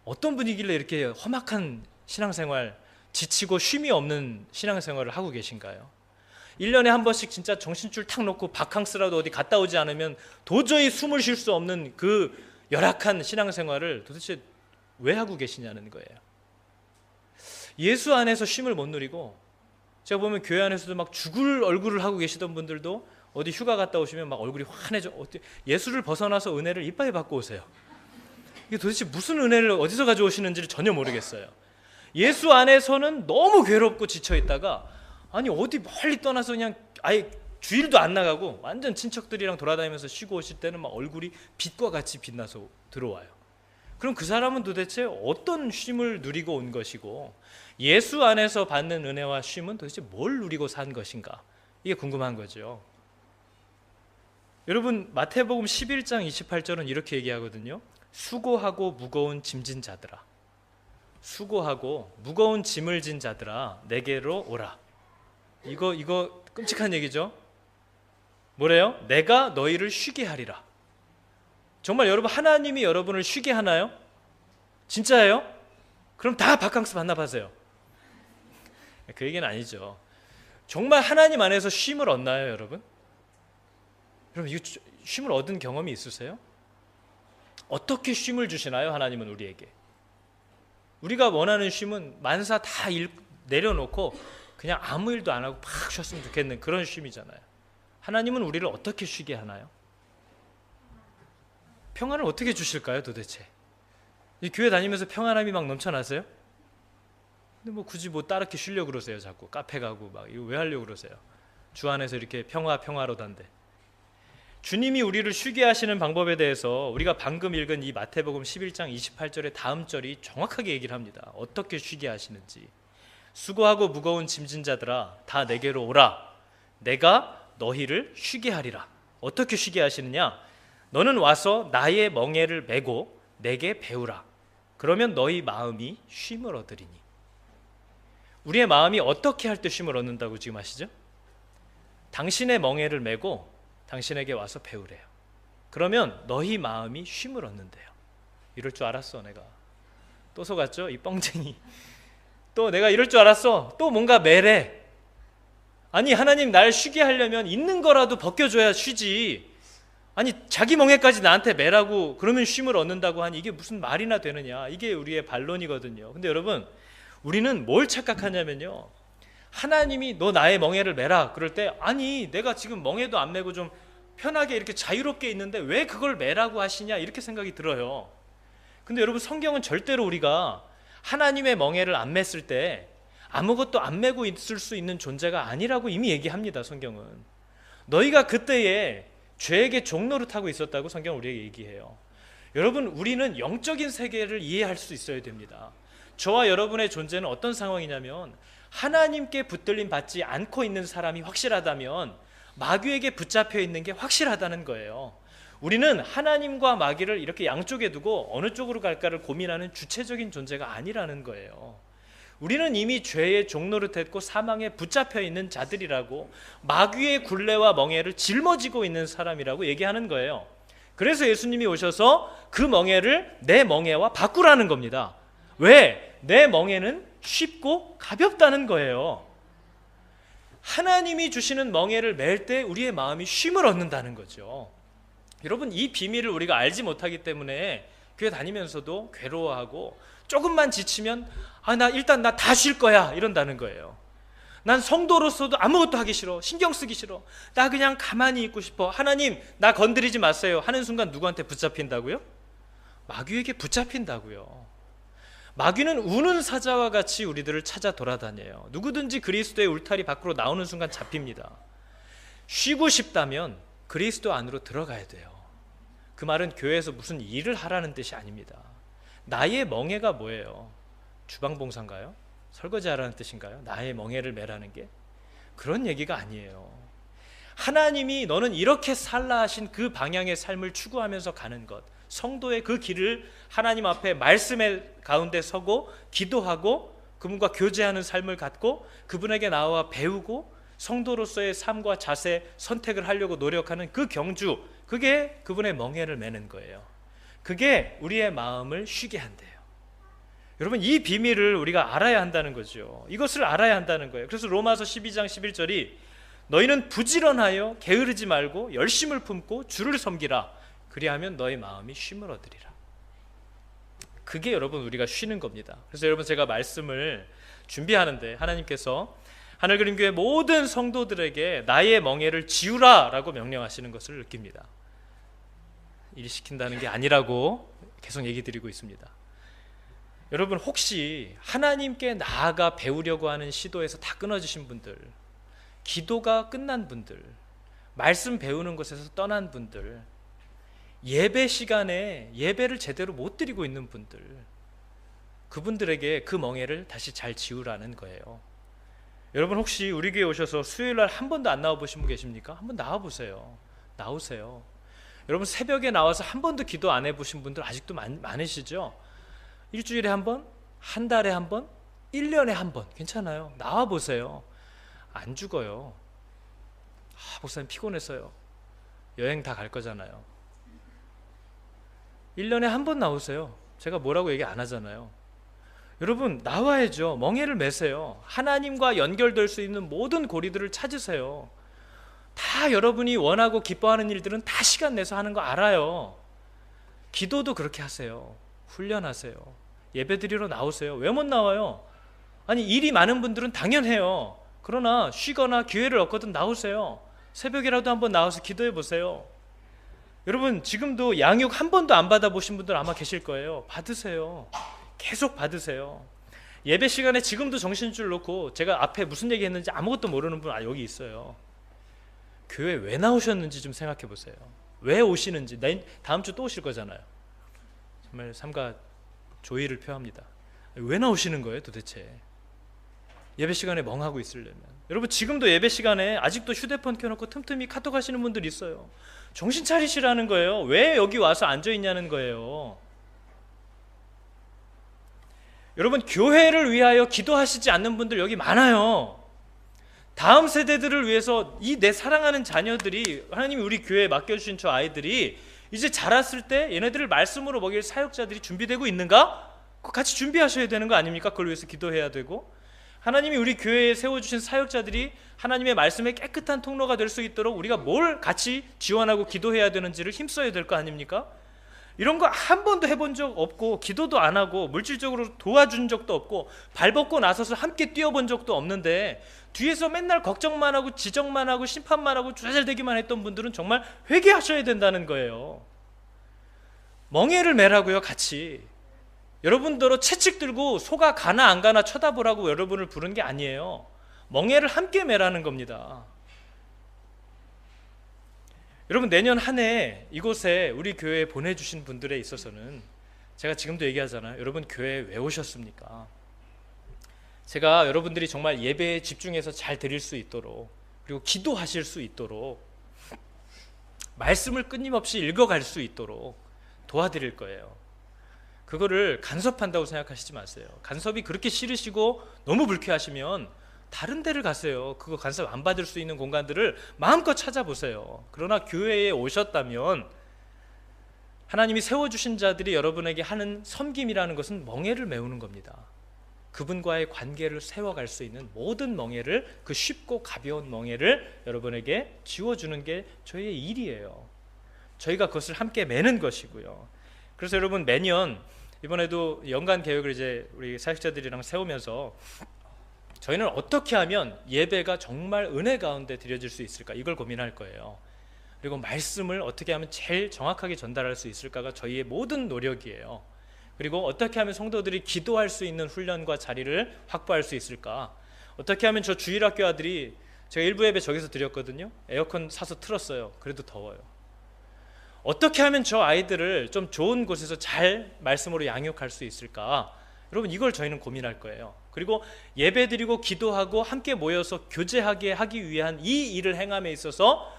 어떤 분이길래 이렇게 험악한 신앙생활, 지치고 쉼이 없는 신앙생활을 하고 계신가요? 1년에 한 번씩 진짜 정신줄 탁 놓고 바캉스라도 어디 갔다 오지 않으면 도저히 숨을 쉴 수 없는 그 열악한 신앙생활을 도대체 왜 하고 계시냐는 거예요. 예수 안에서 쉼을 못 누리고, 제가 보면 교회 안에서도 막 죽을 얼굴을 하고 계시던 분들도 어디 휴가 갔다 오시면 막 얼굴이 환해져. 예수를 벗어나서 은혜를 이빨에 받고 오세요. 이게 도대체 무슨 은혜를 어디서 가져오시는지를 전혀 모르겠어요. 예수 안에서는 너무 괴롭고 지쳐 있다가 아니 어디 멀리 떠나서 그냥 아예 주일도 안 나가고 완전 친척들이랑 돌아다니면서 쉬고 오실 때는 막 얼굴이 빛과 같이 빛나서 들어와요. 그럼 그 사람은 도대체 어떤 쉼을 누리고 온 것이고, 예수 안에서 받는 은혜와 쉼은 도대체 뭘 누리고 산 것인가, 이게 궁금한 거죠. 여러분 마태복음 11장 28절은 이렇게 얘기하거든요. 수고하고 무거운 짐진 자들아, 수고하고 무거운 짐을 진 자들아 내게로 오라. 이거 끔찍한 얘기죠. 뭐래요? 내가 너희를 쉬게 하리라. 정말 여러분 하나님이 여러분을 쉬게 하나요? 진짜예요? 그럼 다 바캉스 반납하세요. 그 얘기는 아니죠. 정말 하나님 안에서 쉼을 얻나요, 여러분? 여러분 이거 쉼을 얻은 경험이 있으세요? 어떻게 쉼을 주시나요, 하나님은 우리에게? 우리가 원하는 쉼은 만사 다 내려놓고 그냥 아무 일도 안 하고 팍 쉬었으면 좋겠는 그런 쉼이잖아요. 하나님은 우리를 어떻게 쉬게 하나요? 평안을 어떻게 주실까요, 도대체? 이 교회 다니면서 평안함이 막 넘쳐나세요? 근데 뭐 굳이 뭐 따르게 쉬려고 그러세요. 자꾸 카페 가고 막 이거 왜 하려고 그러세요? 주 안에서 이렇게 평화로단데. 주님이 우리를 쉬게 하시는 방법에 대해서 우리가 방금 읽은 이 마태복음 11장 28절의 다음 절이 정확하게 얘기를 합니다. 어떻게 쉬게 하시는지. 수고하고 무거운 짐진 자들아 다 내게로 오라. 내가 너희를 쉬게 하리라. 어떻게 쉬게 하시느냐? 너는 와서 나의 멍에를 메고 내게 배우라. 그러면 너희 마음이 쉼을 얻으리니. 우리의 마음이 어떻게 할 때 쉼을 얻는다고 지금 하시죠? 당신의 멍에를 메고 당신에게 와서 배우래요. 그러면 너희 마음이 쉼을 얻는데요. 이럴 줄 알았어. 내가 또 속았죠? 이 뻥쟁이. 또 내가 이럴 줄 알았어. 또 뭔가 매래. 아니 하나님 날 쉬게 하려면 있는 거라도 벗겨줘야 쉬지. 아니 자기 멍에까지 나한테 매라고 그러면 쉼을 얻는다고 하니 이게 무슨 말이나 되느냐. 이게 우리의 반론이거든요. 근데 여러분 우리는 뭘 착각하냐면요, 하나님이 너 나의 멍에를 매라 그럴 때 아니 내가 지금 멍에도 안 매고 좀 편하게 이렇게 자유롭게 있는데 왜 그걸 매라고 하시냐 이렇게 생각이 들어요. 근데 여러분 성경은 절대로 우리가 하나님의 멍에를 안 맸을 때 아무것도 안 메고 있을 수 있는 존재가 아니라고 이미 얘기합니다. 성경은 너희가 그때에 죄에게 종노릇하고 있었다고 성경은 우리에게 얘기해요. 여러분 우리는 영적인 세계를 이해할 수 있어야 됩니다. 저와 여러분의 존재는 어떤 상황이냐면 하나님께 붙들림 받지 않고 있는 사람이 확실하다면 마귀에게 붙잡혀 있는 게 확실하다는 거예요. 우리는 하나님과 마귀를 이렇게 양쪽에 두고 어느 쪽으로 갈까를 고민하는 주체적인 존재가 아니라는 거예요. 우리는 이미 죄의 종노릇했고 사망에 붙잡혀 있는 자들이라고, 마귀의 굴레와 멍에를 짊어지고 있는 사람이라고 얘기하는 거예요. 그래서 예수님이 오셔서 그 멍에를 내 멍에와 바꾸라는 겁니다. 왜? 내 멍에는 쉽고 가볍다는 거예요. 하나님이 주시는 멍에를 맬 때 우리의 마음이 쉼을 얻는다는 거죠. 여러분 이 비밀을 우리가 알지 못하기 때문에 교회 다니면서도 괴로워하고 조금만 지치면 나 일단 나 다 쉴 거야 이런다는 거예요. 난 성도로서도 아무것도 하기 싫어. 신경 쓰기 싫어. 나 그냥 가만히 있고 싶어. 하나님 나 건드리지 마세요 하는 순간 누구한테 붙잡힌다고요? 마귀에게 붙잡힌다고요. 마귀는 우는 사자와 같이 우리들을 찾아 돌아다녀요. 누구든지 그리스도의 울타리 밖으로 나오는 순간 잡힙니다. 쉬고 싶다면 그리스도 안으로 들어가야 돼요. 그 말은 교회에서 무슨 일을 하라는 뜻이 아닙니다. 나의 멍에가 뭐예요? 주방봉사인가요? 설거지하라는 뜻인가요? 나의 멍에를 매라는 게? 그런 얘기가 아니에요. 하나님이 너는 이렇게 살라 하신 그 방향의 삶을 추구하면서 가는 것, 성도의 그 길을 하나님 앞에 말씀의 가운데 서고 기도하고 그분과 교제하는 삶을 갖고 그분에게 나와 배우고 성도로서의 삶과 자세, 선택을 하려고 노력하는 그 경주, 그게 그분의 멍에를 매는 거예요. 그게 우리의 마음을 쉬게 한대요. 여러분 이 비밀을 우리가 알아야 한다는 거죠. 이것을 알아야 한다는 거예요. 그래서 로마서 12장 11절이 너희는 부지런하여 게으르지 말고 열심을 품고 주를 섬기라. 그리하면 너희 마음이 쉼을 얻으리라. 그게 여러분 우리가 쉬는 겁니다. 그래서 여러분 제가 말씀을 준비하는데 하나님께서 하늘그림교회 모든 성도들에게 나의 멍에를 지우라 라고 명령하시는 것을 느낍니다. 일 시킨다는 게 아니라고 계속 얘기 드리고 있습니다. 여러분 혹시 하나님께 나아가 배우려고 하는 시도에서 다 끊어지신 분들, 기도가 끝난 분들, 말씀 배우는 곳에서 떠난 분들, 예배 시간에 예배를 제대로 못 드리고 있는 분들, 그분들에게 그 멍에를 다시 잘 지우라는 거예요. 여러분 혹시 우리 교회 오셔서 수요일날 한 번도 안 나와 보신 분 계십니까? 한번 나와 보세요. 나오세요. 여러분 새벽에 나와서 한 번도 기도 안 해보신 분들 아직도 많으시죠? 일주일에 한 번, 한 달에 한 번, 1년에 한 번 괜찮아요. 나와 보세요. 안 죽어요. 목사님 피곤했어요. 여행 다 갈 거잖아요. 1년에 한 번 나오세요. 제가 뭐라고 얘기 안 하잖아요. 여러분 나와야죠. 멍에를 매세요. 하나님과 연결될 수 있는 모든 고리들을 찾으세요. 다 여러분이 원하고 기뻐하는 일들은 다 시간 내서 하는 거 알아요. 기도도 그렇게 하세요. 훈련하세요. 예배 드리러 나오세요. 왜 못 나와요? 아니 일이 많은 분들은 당연해요. 그러나 쉬거나 기회를 얻거든 나오세요. 새벽이라도 한번 나와서 기도해 보세요. 여러분 지금도 양육 한 번도 안 받아보신 분들 아마 계실 거예요. 받으세요. 계속 받으세요. 예배 시간에 지금도 정신줄 놓고 제가 앞에 무슨 얘기 했는지 아무것도 모르는 분 여기 있어요. 교회 왜 나오셨는지 좀 생각해 보세요. 왜 오시는지. 다음 주 또 오실 거잖아요. 정말 삼가 조의를 표합니다. 왜 나오시는 거예요 도대체? 예배 시간에 멍하고 있으려면. 여러분 지금도 예배 시간에 아직도 휴대폰 켜놓고 틈틈이 카톡 하시는 분들 있어요. 정신 차리시라는 거예요. 왜 여기 와서 앉아있냐는 거예요. 여러분 교회를 위하여 기도하시지 않는 분들 여기 많아요. 다음 세대들을 위해서 이 내 사랑하는 자녀들이, 하나님이 우리 교회에 맡겨주신 저 아이들이 이제 자랐을 때 얘네들을 말씀으로 먹일 사역자들이 준비되고 있는가? 같이 준비하셔야 되는 거 아닙니까? 그걸 위해서 기도해야 되고, 하나님이 우리 교회에 세워주신 사역자들이 하나님의 말씀의 깨끗한 통로가 될 수 있도록 우리가 뭘 같이 지원하고 기도해야 되는지를 힘써야 될 거 아닙니까? 이런 거 한 번도 해본 적 없고, 기도도 안 하고, 물질적으로 도와준 적도 없고, 발벗고 나서서 함께 뛰어본 적도 없는데, 뒤에서 맨날 걱정만 하고 지적만 하고 심판만 하고 좌절되기만 했던 분들은 정말 회개하셔야 된다는 거예요. 멍에를 매라고요, 같이. 여러분들로 채찍 들고 소가 가나 안 가나 쳐다보라고 여러분을 부른 게 아니에요. 멍에를 함께 매라는 겁니다. 여러분, 내년 한 해 이곳에 우리 교회에 보내주신 분들에 있어서는 제가 지금도 얘기하잖아요. 여러분 교회에 왜 오셨습니까? 제가 여러분들이 정말 예배에 집중해서 잘 드릴 수 있도록, 그리고 기도하실 수 있도록, 말씀을 끊임없이 읽어갈 수 있도록 도와드릴 거예요. 그거를 간섭한다고 생각하시지 마세요. 간섭이 그렇게 싫으시고 너무 불쾌하시면 다른 데를 가세요. 그거 간섭 안 받을 수 있는 공간들을 마음껏 찾아보세요. 그러나 교회에 오셨다면 하나님이 세워주신 자들이 여러분에게 하는 섬김이라는 것은 멍에를 메우는 겁니다. 그분과의 관계를 세워갈 수 있는 모든 멍에를, 그 쉽고 가벼운 멍에를 여러분에게 지워주는 게 저희의 일이에요. 저희가 그것을 함께 매는 것이고요. 그래서 여러분, 매년 이번에도 연간 계획을 이제 우리 사역자들이랑 세우면서 저희는 어떻게 하면 예배가 정말 은혜 가운데 드려질 수 있을까, 이걸 고민할 거예요. 그리고 말씀을 어떻게 하면 제일 정확하게 전달할 수 있을까가 저희의 모든 노력이에요. 그리고 어떻게 하면 성도들이 기도할 수 있는 훈련과 자리를 확보할 수 있을까, 어떻게 하면 저 주일학교 아들이, 제가 일부 예배 저기서 드렸거든요. 에어컨 사서 틀었어요. 그래도 더워요. 어떻게 하면 저 아이들을 좀 좋은 곳에서 잘 말씀으로 양육할 수 있을까? 여러분, 이걸 저희는 고민할 거예요. 그리고 예배드리고 기도하고 함께 모여서 교제하게 하기 위한 이 일을 행함에 있어서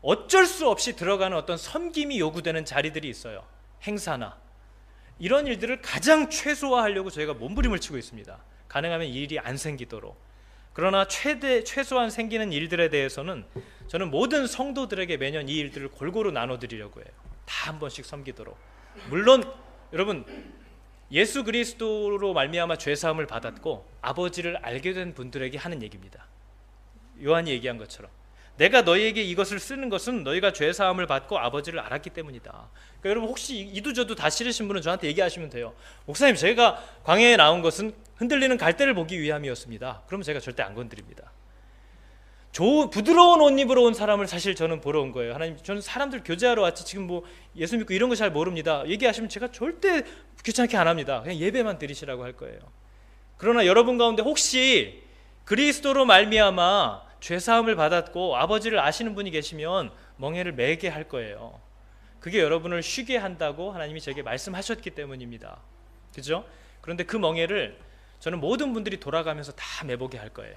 어쩔 수 없이 들어가는 어떤 섬김이 요구되는 자리들이 있어요. 행사나 이런 일들을 가장 최소화하려고 저희가 몸부림을 치고 있습니다. 가능하면 이 일이 안 생기도록. 그러나 최소한 생기는 일들에 대해서는 저는 모든 성도들에게 매년 이 일들을 골고루 나눠드리려고 해요. 다 한 번씩 섬기도록. 물론 여러분, 예수 그리스도로 말미암아 죄사함을 받았고 아버지를 알게 된 분들에게 하는 얘기입니다. 요한이 얘기한 것처럼 내가 너희에게 이것을 쓰는 것은 너희가 죄사함을 받고 아버지를 알았기 때문이다. 그러니까 여러분, 혹시 이두저두 다 싫으신 분은 저한테 얘기하시면 돼요. 목사님, 제가 광야에 나온 것은 흔들리는 갈대를 보기 위함이었습니다. 그러면 제가 절대 안 건드립니다. 부드러운 옷 입으러 온 사람을 사실 저는 보러 온 거예요. 하나님, 저는 사람들 교제하러 왔지 지금 뭐 예수 믿고 이런 거 잘 모릅니다. 얘기하시면 제가 절대 귀찮게 안 합니다. 그냥 예배만 드리시라고 할 거예요. 그러나 여러분 가운데 혹시 그리스도로 말미암아 죄사함을 받았고 아버지를 아시는 분이 계시면 멍에를 매게 할 거예요. 그게 여러분을 쉬게 한다고 하나님이 제게 말씀하셨기 때문입니다. 그죠? 그런데 그 멍에를 저는 모든 분들이 돌아가면서 다 매보게 할 거예요.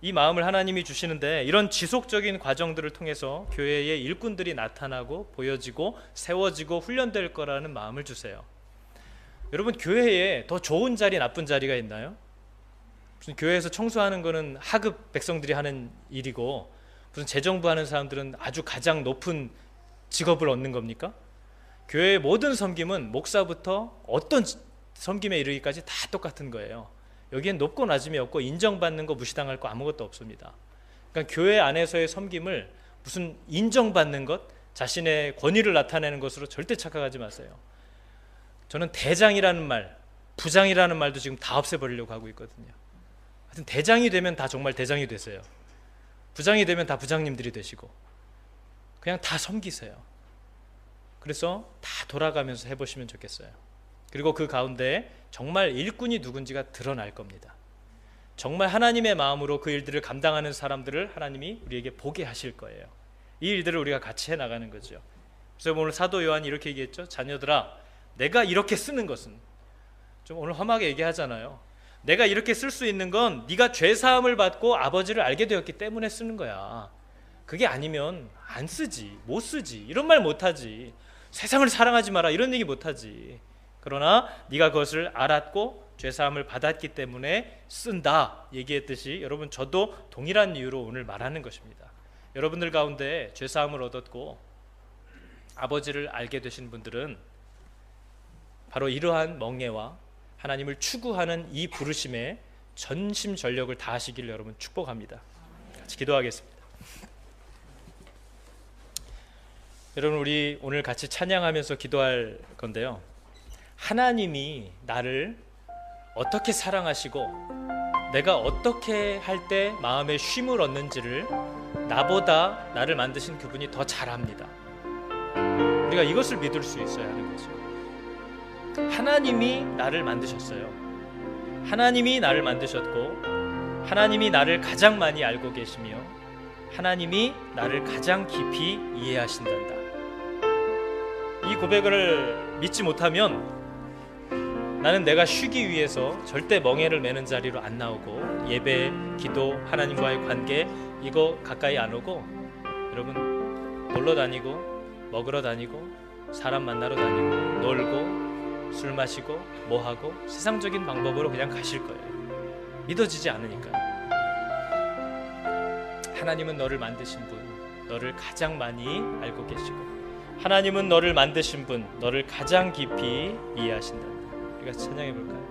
이 마음을 하나님이 주시는데, 이런 지속적인 과정들을 통해서 교회의 일꾼들이 나타나고 보여지고 세워지고 훈련될 거라는 마음을 주세요. 여러분, 교회에 더 좋은 자리, 나쁜 자리가 있나요? 무슨 교회에서 청소하는 거는 하급 백성들이 하는 일이고, 무슨 재정부 하는 사람들은 아주 가장 높은 직업을 얻는 겁니까? 교회의 모든 섬김은 목사부터 어떤 섬김에 이르기까지 다 똑같은 거예요. 여기엔 높고 낮음이 없고 인정받는 거 무시당할 거 아무것도 없습니다. 그러니까 교회 안에서의 섬김을 무슨 인정받는 것, 자신의 권위를 나타내는 것으로 절대 착각하지 마세요. 저는 대장이라는 말, 부장이라는 말도 지금 다 없애버리려고 하고 있거든요. 하여튼 대장이 되면 다 정말 대장이 되세요. 부장이 되면 다 부장님들이 되시고 그냥 다 섬기세요. 그래서 다 돌아가면서 해보시면 좋겠어요. 그리고 그 가운데 정말 일꾼이 누군지가 드러날 겁니다. 정말 하나님의 마음으로 그 일들을 감당하는 사람들을 하나님이 우리에게 보게 하실 거예요. 이 일들을 우리가 같이 해나가는 거죠. 그래서 오늘 사도 요한이 이렇게 얘기했죠. 자녀들아, 내가 이렇게 쓰는 것은, 좀 오늘 험하게 얘기하잖아요. 내가 이렇게 쓸 수 있는 건 네가 죄사함을 받고 아버지를 알게 되었기 때문에 쓰는 거야. 그게 아니면 안 쓰지, 못 쓰지, 이런 말 못하지. 세상을 사랑하지 마라, 이런 얘기 못하지. 그러나 네가 그것을 알았고 죄사함을 받았기 때문에 쓴다 얘기했듯이, 여러분, 저도 동일한 이유로 오늘 말하는 것입니다. 여러분들 가운데 죄사함을 얻었고 아버지를 알게 되신 분들은 바로 이러한 멍에와 하나님을 추구하는 이 부르심에 전심전력을 다하시길 여러분 축복합니다. 같이 기도하겠습니다. 여러분, 우리 오늘 같이 찬양하면서 기도할 건데요, 하나님이 나를 어떻게 사랑하시고 내가 어떻게 할 때 마음에 쉼을 얻는지를 나보다 나를 만드신 그분이 더 잘 압니다. 우리가 이것을 믿을 수 있어야 하는 거죠. 하나님이 나를 만드셨어요. 하나님이 나를 만드셨고 하나님이 나를 가장 많이 알고 계시며 하나님이 나를 가장 깊이 이해하신단다. 이 고백을 믿지 못하면 나는 내가 쉬기 위해서 절대 멍에를 매는 자리로 안 나오고 예배, 기도, 하나님과의 관계 이거 가까이 안 오고 여러분 놀러 다니고 먹으러 다니고 사람 만나러 다니고 놀고 술 마시고 뭐하고 세상적인 방법으로 그냥 가실 거예요. 믿어지지 않으니까요. 하나님은 너를 만드신 분, 너를 가장 많이 알고 계시고 하나님은 너를 만드신 분, 너를 가장 깊이 이해하신다. 우리가 찬양해 볼까요?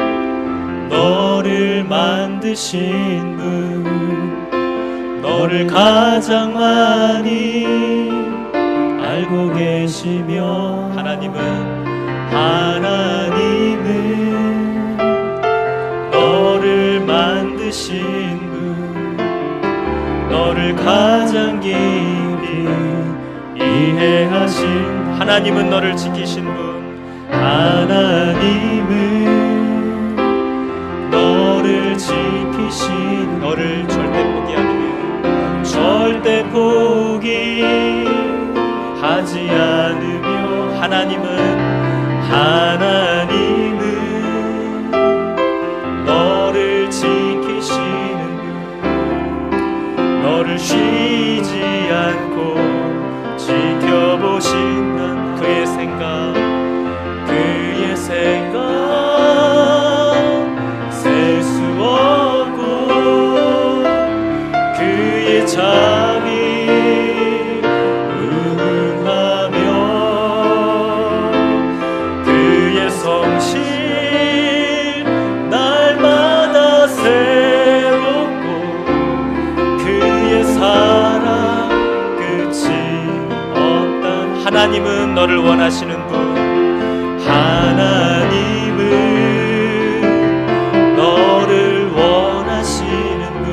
하나님은 너를 만드신 분, 너를 가장 많이 알고 계시며 하나님은 너를 만드신 분, 너를 가장 깊이 이해하신 하나님은 너를 지키신 분, 하나님은 너를 지키신 너를 절대 포기하지 않으며 하나님은 너를 지키시는 분, 너를 쉬지 않고 지켜보신다. 그의 생각 셀 수 없고 그의 잠이 무궁하며 그의 성실 날마다 새롭고 그의 사랑 끝이 없다. 하나님은 너를 원하시는 분, 하나님은 너를 원하시는 분,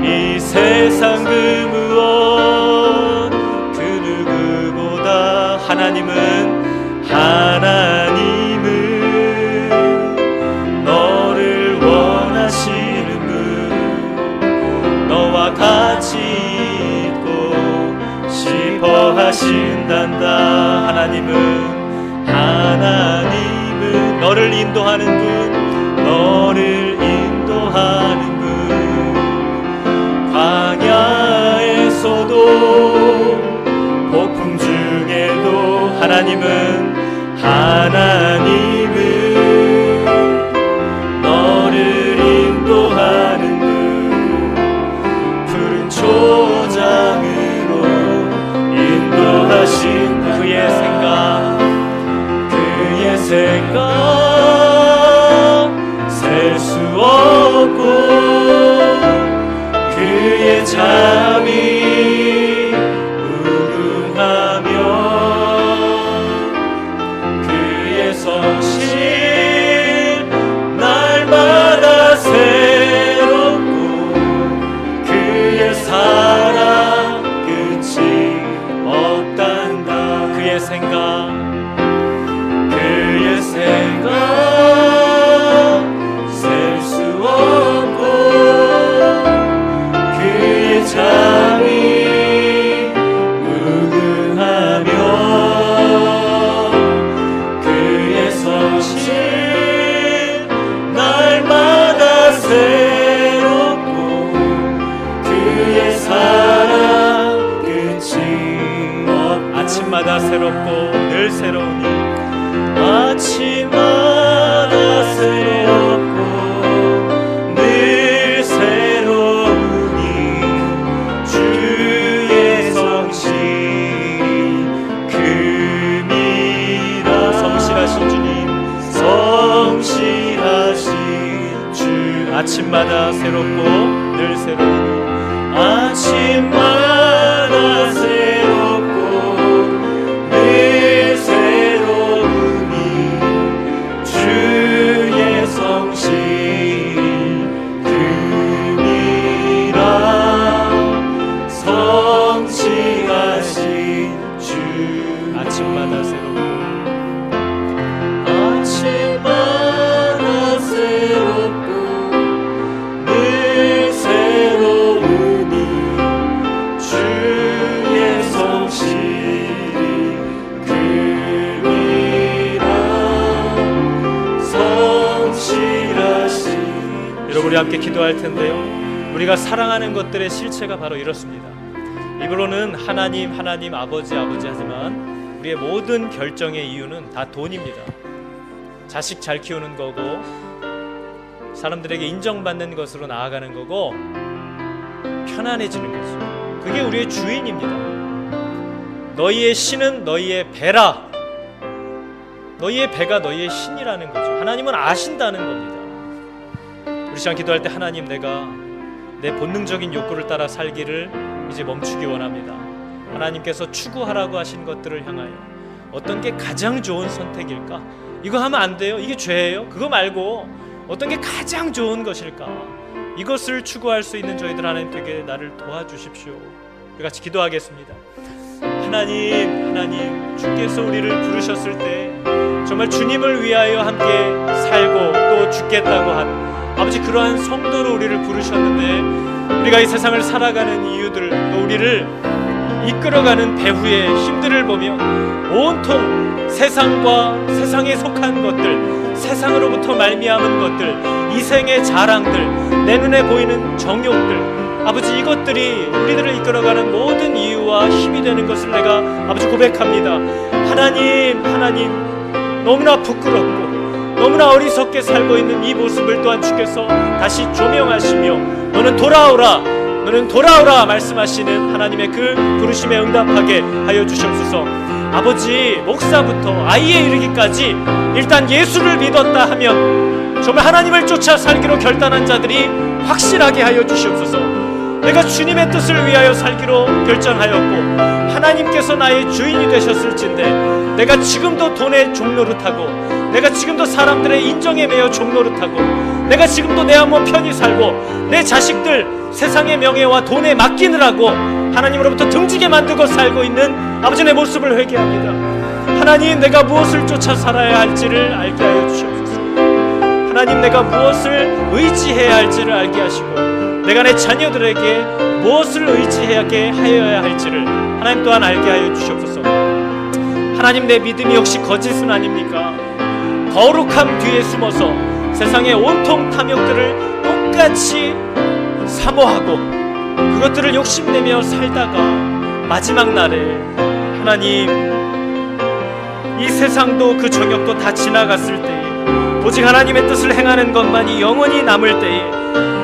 이 세상 그 무엇 그 누구보다 하나님은 너를 원하시는 분, 너와 같이 있고 싶어 하신단다. 하나님은 너를 인도하는 분, 너를 인도하는 분, 광야에서도 폭풍 중에도 하나님은 너를 인도하는 분, 푸른 초장으로 인도하신 그의 생각 셀 수 없고 그의 잠이 무궁하며 그의 성실 날마다 새롭고 그의 사랑 끝이 없단다. 그의 생각 셀 수 없고 그의 잠이 무궁하며 그의 성실 날마다 새롭고 그의 사랑 끝이 아침마다 새롭고 늘 새로우니 아침마다 새롭고 늘 아침마다 새롭고 늘 새로우니 아침마다 새롭고 늘 새로우니 주의 성실이 금이라 성실하신 주 아침마다 새롭고 아침마다 새롭고 늘 새로우니 주의 성실이 금이라 성실하신. 여러분, 우리 함께 기도할 텐데요, 우리가 사랑하는 것들의 실체가 바로 이렇습니다. 입으로는 하나님 하나님 아버지 아버지 하지만 우리의 모든 결정의 이유는 다 돈입니다. 자식 잘 키우는 거고 사람들에게 인정받는 것으로 나아가는 거고 편안해지는 거죠. 그게 우리의 주인입니다. 너희의 신은 너희의 배라. 너희의 배가 너희의 신이라는 거죠. 하나님은 아신다는 겁니다. 우리 시간 기도할 때, 하나님, 내가 내 본능적인 욕구를 따라 살기를 이제 멈추기 원합니다. 하나님께서 추구하라고 하신 것들을 향하여 어떤 게 가장 좋은 선택일까? 이거 하면 안 돼요? 이게 죄예요? 그거 말고 어떤 게 가장 좋은 것일까? 이것을 추구할 수 있는 저희들 하나님 되게 나를 도와주십시오. 우리 같이 기도하겠습니다. 하나님, 주께서 우리를 부르셨을 때 정말 주님을 위하여 함께 살고 또 죽겠다고 한 아버지, 그러한 성도로 우리를 부르셨는데 우리가 이 세상을 살아가는 이유들, 또 우리를 이끌어가는 배후의 힘들을 보며 온통 세상과 세상에 속한 것들, 세상으로부터 말미암은 것들, 이생의 자랑들, 내 눈에 보이는 정욕들, 아버지, 이것들이 우리들을 이끌어가는 모든 이유와 힘이 되는 것을 내가 아버지 고백합니다. 하나님, 너무나 부끄럽고 너무나 어리석게 살고 있는 이 모습을 또한 주께서 다시 조명하시며 너는 돌아오라 말씀하시는 하나님의 그 부르심에 응답하게 하여 주시옵소서. 아버지, 목사부터 아이에 이르기까지 일단 예수를 믿었다 하면 정말 하나님을 쫓아 살기로 결단한 자들이 확실하게 하여 주시옵소서. 내가 주님의 뜻을 위하여 살기로 결정하였고 하나님께서 나의 주인이 되셨을진데 내가 지금도 돈의 종노릇하고 내가 지금도 사람들의 인정에 매여 종노릇하고 내가 지금도 내 한몸 편히 살고 내 자식들 세상의 명예와 돈에 맡기느라고 하나님으로부터 등지게 만들고 살고 있는 아버지, 내 모습을 회개합니다. 하나님, 내가 무엇을 쫓아 살아야 할지를 알게 하여 주시옵소서. 하나님, 내가 무엇을 의지해야 할지를 알게 하시고 내가 내 자녀들에게 무엇을 의지하게 하여야 할지를 하나님 또한 알게 하여 주시옵소서. 하나님, 내 믿음이 혹시 거짓은 아닙니까? 거룩함 뒤에 숨어서 세상의 온통 탐욕들을 똑같이 사모하고 그것들을 욕심내며 살다가 마지막 날에 하나님, 이 세상도 그 정욕도 다 지나갔을 때에 오직 하나님의 뜻을 행하는 것만이 영원히 남을 때에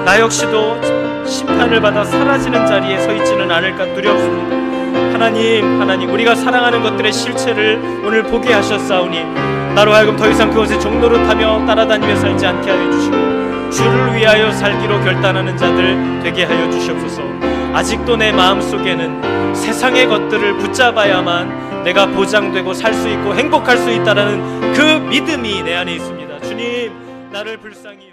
나 역시도 심판을 받아 사라지는 자리에 서 있지는 않을까 두렵습니다. 하나님, 우리가 사랑하는 것들의 실체를 오늘 보게 하셨사오니 나로 하여금 더 이상 그것에 종노릇하며 따라다니며 살지 않게 하여 주시고 주를 위하여 살기로 결단하는 자들 되게 하여 주시옵소서. 아직도 내 마음속에는 세상의 것들을 붙잡아야만 내가 보장되고 살 수 있고 행복할 수 있다라는 그 믿음이 내 안에 있습니다. 주님, 나를 불쌍히